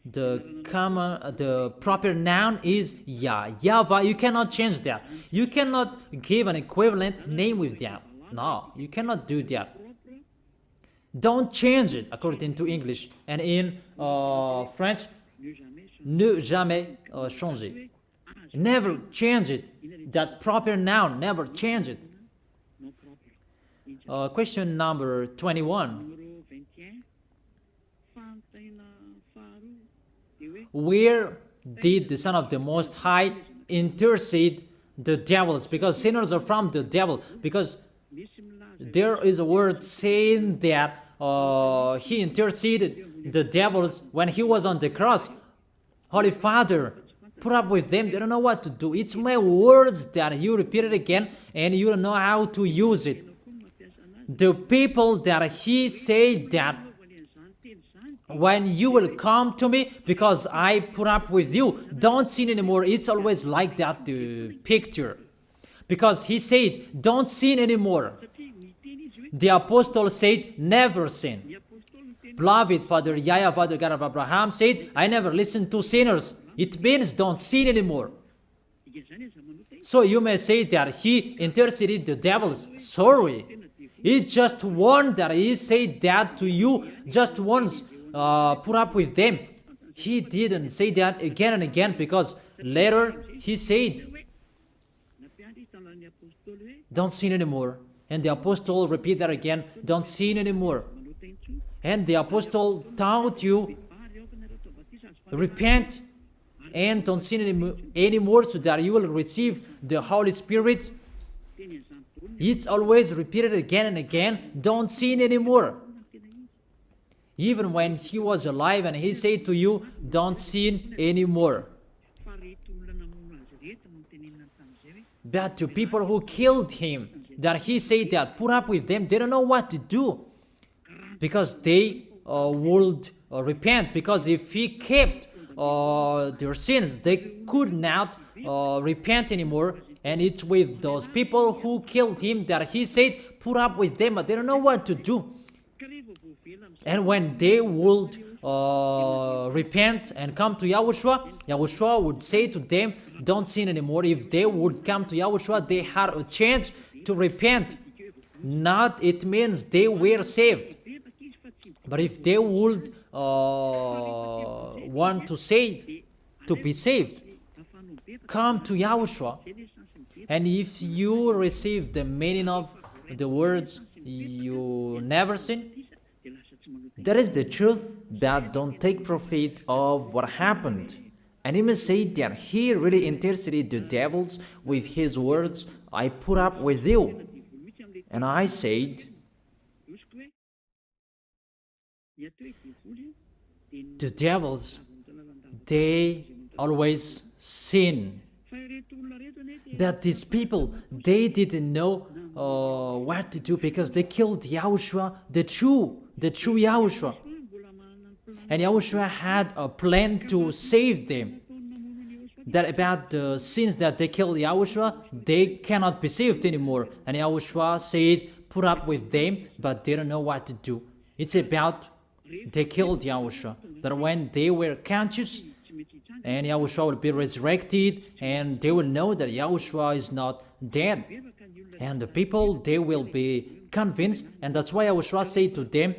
S1: The proper noun is YAHVAH. You cannot change that. You cannot give an equivalent name with that. No, you cannot do that. Don't change it according to English. And in French, ne jamais changer. Never change it. That proper noun, never change it. Question number 21. Where did the Son of the Most High intercede the devils? Because sinners are from the devil. Because there is a word saying that he interceded the devils when he was on the cross. Holy Father, put up with them. They don't know what to do. It's my words that you repeat it again and you don't know how to use it. The people that he said that when you will come to me because I put up with you, don't sin anymore. It's always like that, the picture. Because he said, don't sin anymore. The apostle said, never sin. Beloved Father YAHVAH, the God of Abraham, said, I never listen to sinners. It means don't sin anymore. So you may say that he interceded the devils. Sorry. It's just one that he said that to you just once. Put up with them. He didn't say that again and again because later he said, don't sin anymore. And the apostle repeat that again, don't sin anymore. And the apostle taught you, repent and don't sin anymore so that you will receive the Holy Spirit. It's always repeated again and again, don't sin anymore. Even when he was alive and he said to you, don't sin anymore. But to people who killed him, that he said that, put up with them, they don't know what to do. Because they would repent. Because if he kept their sins, they could not repent anymore. And it's with those people who killed him that he said, put up with them, but they don't know what to do. And when they would repent and come to YAHOSHUAH, YAHOSHUAH would say to them, don't sin anymore. If they would come to YAHOSHUAH, they had a chance to repent. Not, it means they were saved. But if they would want to be saved, come to YAHOSHUAH. And if you receive the meaning of the words, you never sin, that is the truth, but don't take profit of what happened. And he may say that he really interceded the devils with his words, I put up with you. And I said, the devils, they always sin. That these people, they didn't know what to do because they killed YAHOSHUAH, the true YAHOSHUAH. And YAHOSHUAH had a plan to save them. That about the sins that they killed YAHOSHUAH, they cannot be saved anymore. And YAHOSHUAH said, put up with them, but they don't know what to do. It's about they killed YAHOSHUAH. That when they were conscious, and YAHOSHUAH will be resurrected, and they will know that YAHOSHUAH is not dead. And the people, they will be convinced, and that's why YAHOSHUAH said to them,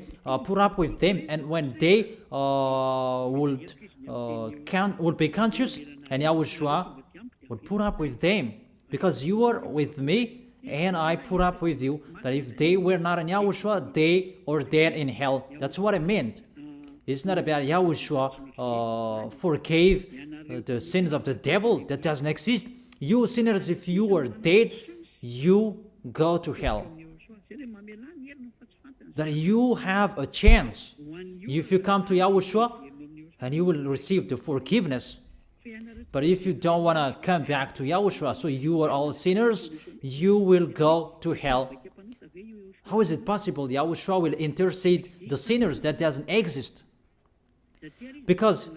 S1: put up with them. And when they would be conscious, and YAHOSHUAH would put up with them, because you are with me, and I put up with you, that if they were not in YAHOSHUAH, they are dead in hell. That's what I meant. It's not about YAHOSHUAH forgave the sins of the devil. That doesn't exist. You sinners, if you are dead, you go to hell. That you have a chance. If you come to YAHOSHUAH, and you will receive the forgiveness. But if you don't want to come back to YAHOSHUAH, so you are all sinners, you will go to hell. How is it possible YAHOSHUAH will intercede the sinners? That doesn't exist. Because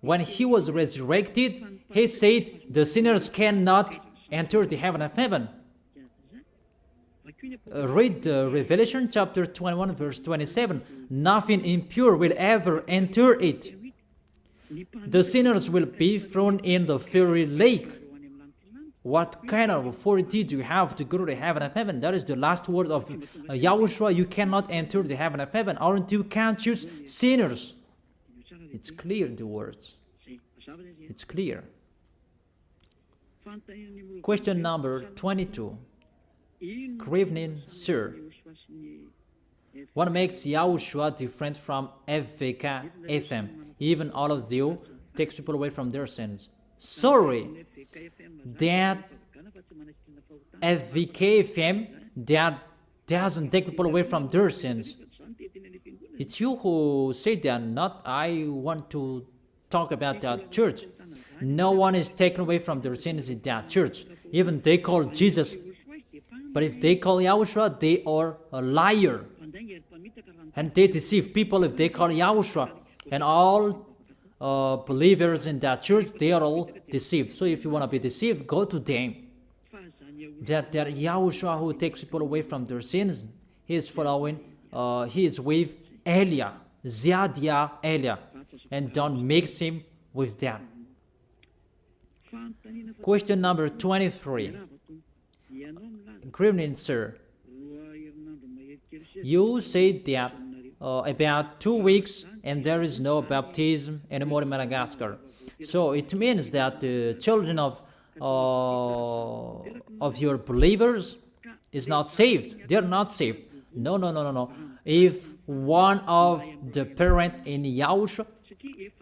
S1: when he was resurrected, he said the sinners cannot enter the heaven of heaven. Read Revelation chapter 21 verse 27. Nothing impure will ever enter it. The sinners will be thrown in the fiery lake. What kind of authority do you have to go to the heaven of heaven? That is the last word of Yahushua. You cannot enter the heaven of heaven, or you can't choose sinners. It's clear, the words. It's clear. Question number 22. Good evening, sir. What makes Yahushua different from FVK FM? Even all of you takes people away from their sins. Sorry, that FVK FM, that doesn't take people away from their sins. It's you who say that, not I want to talk about that church. No one is taken away from their sins in that church. Even they call Jesus. But if they call Yahushua, they are a liar. And they deceive people if they call Yahushua. And all believers in that church, they are all deceived. So if you want to be deceived, go to them. That Yahushua who takes people away from their sins, he is following, he is with Elia, Ziadia Elia. And don't mix him with them. Question number 23. Good evening, sir. You said that about 2 weeks and there is no baptism anymore in Madagascar. So it means that the children of your believers is not saved. They're not saved. No. If one of the parent in Yahushua,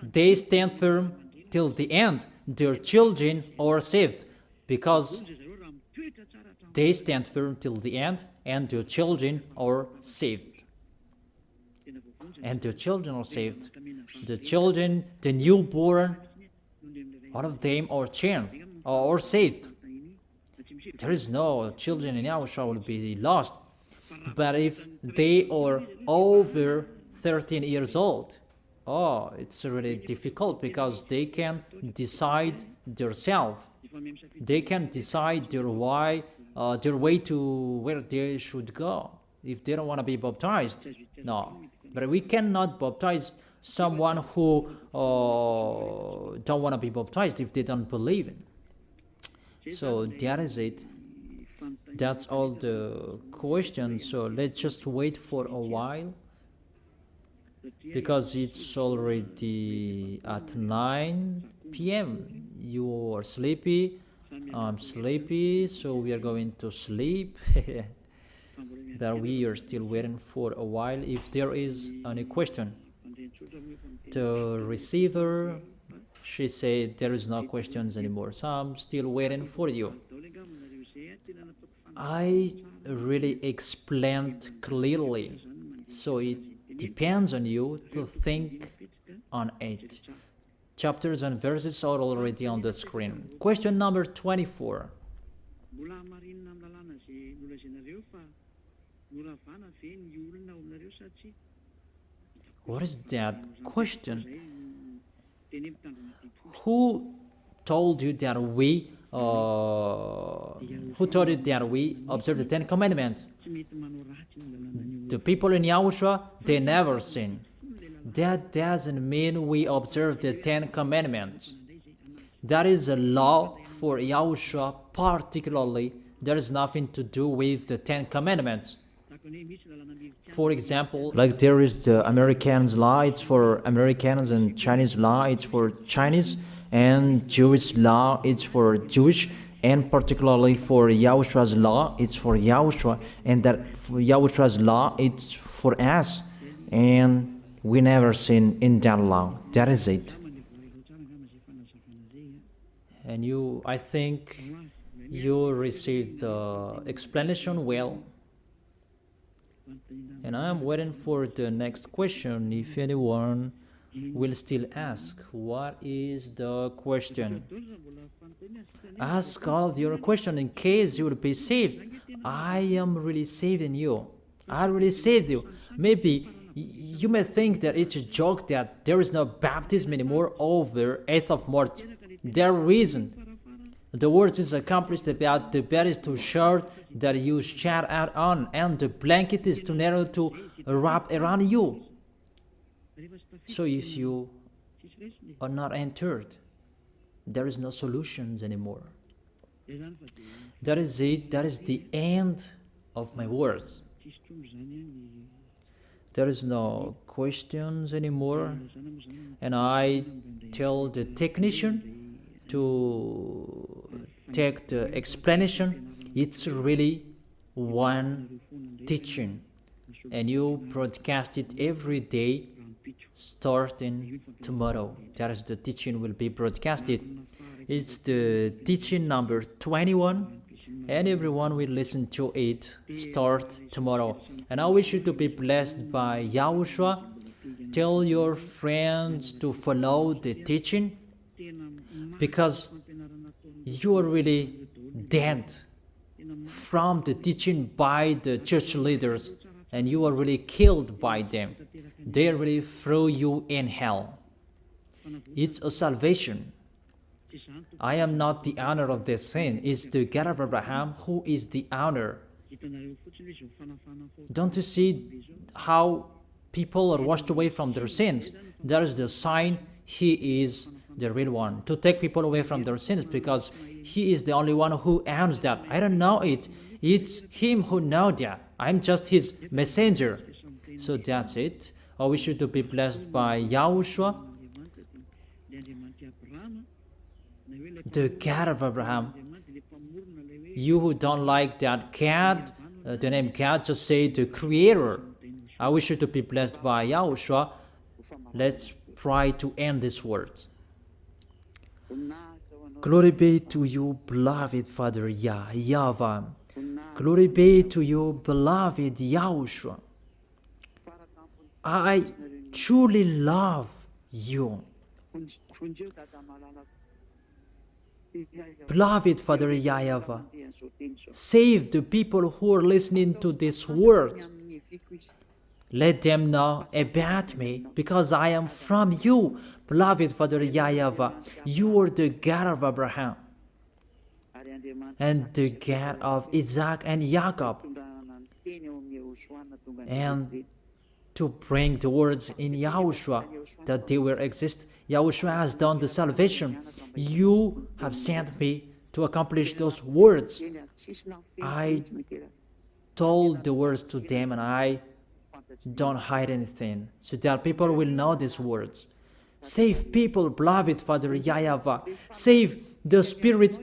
S1: they stand firm till the end, their children are saved, because they stand firm till the end and their children are saved. And their children are saved. The children, the newborn, all of them are changed or saved. There is no children in Yahushua will be lost. But if they are over 13 years old, it's really difficult, because they can decide themselves. They can decide their way to where they should go. If they don't want to be baptized, no. But we cannot baptize someone who don't want to be baptized if they don't believe in. So that is it. That's all the questions. So let's just wait for a while, because it's already at 9 p.m. You are sleepy. I'm sleepy, so we are going to sleep. But we are still waiting for a while if there is any question. The receiver, she said there is no questions anymore, so I'm still waiting for you. I really explained clearly, so it depends on you to think on it. Chapters and verses are already on the screen. Question number 24. What is that question? Who told you that we observe the 10 Commandments? The people in Yahushua, they never sin. That doesn't mean we observe the 10 Commandments. That is a law for Yahushua particularly. There is nothing to do with the 10 Commandments. For example, like there is the Americans' law, it's for Americans, and Chinese law, it's for Chinese, and Jewish law, it's for Jewish, and particularly for Yahushua's law, it's for Yahushua, and that for Yahushua's law, it's for us, and we never sin in that law. That is it. And you, I think you received the explanation well. And I am waiting for the next question. If anyone will still ask, what is the question? Ask all of your questions in case you will be saved. I am really saving you. I really saved you. Maybe you may think that it's a joke that there is no baptism anymore over 8th of March. There isn't. The word is accomplished about the bed is too short that you shat out on, and the blanket is too narrow to wrap around you. So if you are not entered, there is no solutions anymore. That is it. That is the end of my words. There is no questions anymore. And I tell the technician to take the explanation. It's really one teaching. And you broadcast it every day starting tomorrow. That is the teaching will be broadcasted. It's the teaching number 21, and everyone will listen to it start tomorrow. And I wish you to be blessed by YAHOSHUAH. Tell your friends to follow the teaching, because you are really dead from the teaching by the church leaders, and you are really killed by them. They really throw you in hell. It's a salvation. I am not the owner of this sin. It's the God of Abraham who is the owner. Don't you see how people are washed away from their sins? That is the sign He is the real one, to take people away from their sins, because He is the only one who owns that. I don't know it. It's Him who knows that. I'm just His messenger. So that's it. I wish you to be blessed by YAHOSHUAH, the God of Abraham. You who don't like that God, the name God, just say the Creator. I wish you to be blessed by YAHOSHUAH. Let's try to end this word. Glory be to you, beloved Father YAHVAH. Glory be to you, beloved YAHOSHUAH. I truly love you. Beloved Father YAHVAH, save the people who are listening to this word. Let them know about me, because I am from you. Beloved Father YAHVAH, you are the God of Abraham and the God of Isaac and Jacob. And to bring the words in YAHOSHUAH that they will exist. YAHOSHUAH has done the salvation. You have sent me to accomplish those words. I told the words to them, and I don't hide anything, so that people will know these words. Save people, beloved Father YAHVAH. Save the spirits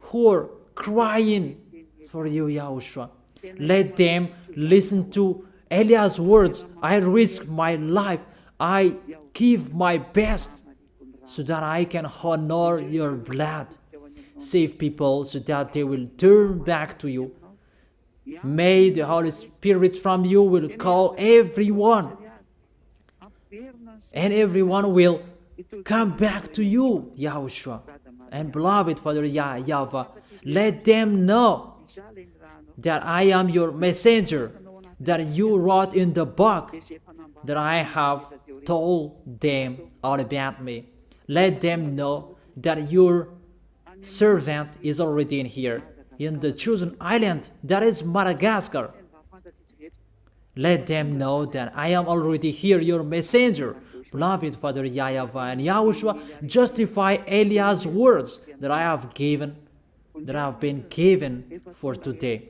S1: who are crying for you, YAHOSHUAH. Let them listen to Eliah's words. I risk my life. I give my best so that I can honor your blood. Save people so that they will turn back to you. May the Holy Spirit from you will call everyone, and everyone will come back to you, YAHOSHUAH. And beloved Father YAHVAH, let them know that I am your messenger, that you wrote in the book, that I have told them all about me. Let them know that your servant is already in here, in the chosen island, that is Madagascar. Let them know that I am already here, your messenger. Beloved Father YAHVAH and YAHOSHUAH, justify Eliah's words that I have been given for today.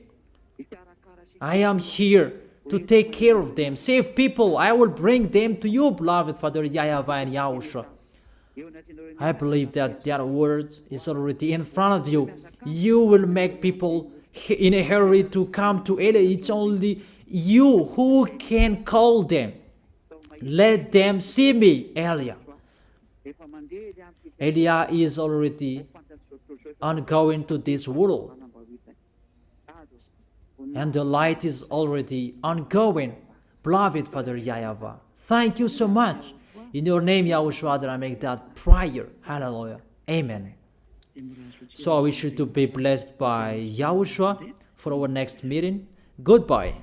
S1: I am here to take care of them. Save people. I will bring them to you, beloved Father YAHVAH and YAHOSHUAH. I believe that that word is already in front of you. You will make people in a hurry to come to Eliah. It's only you who can call them. Let them see me, Eliah. Eliah is already ongoing to this world, and the light is already ongoing. Beloved Father YAHVAH, thank you so much. In your name, YAHOSHUAH, that I make that prayer. Hallelujah. Amen. So I wish you to be blessed by YAHOSHUAH for our next meeting. Goodbye.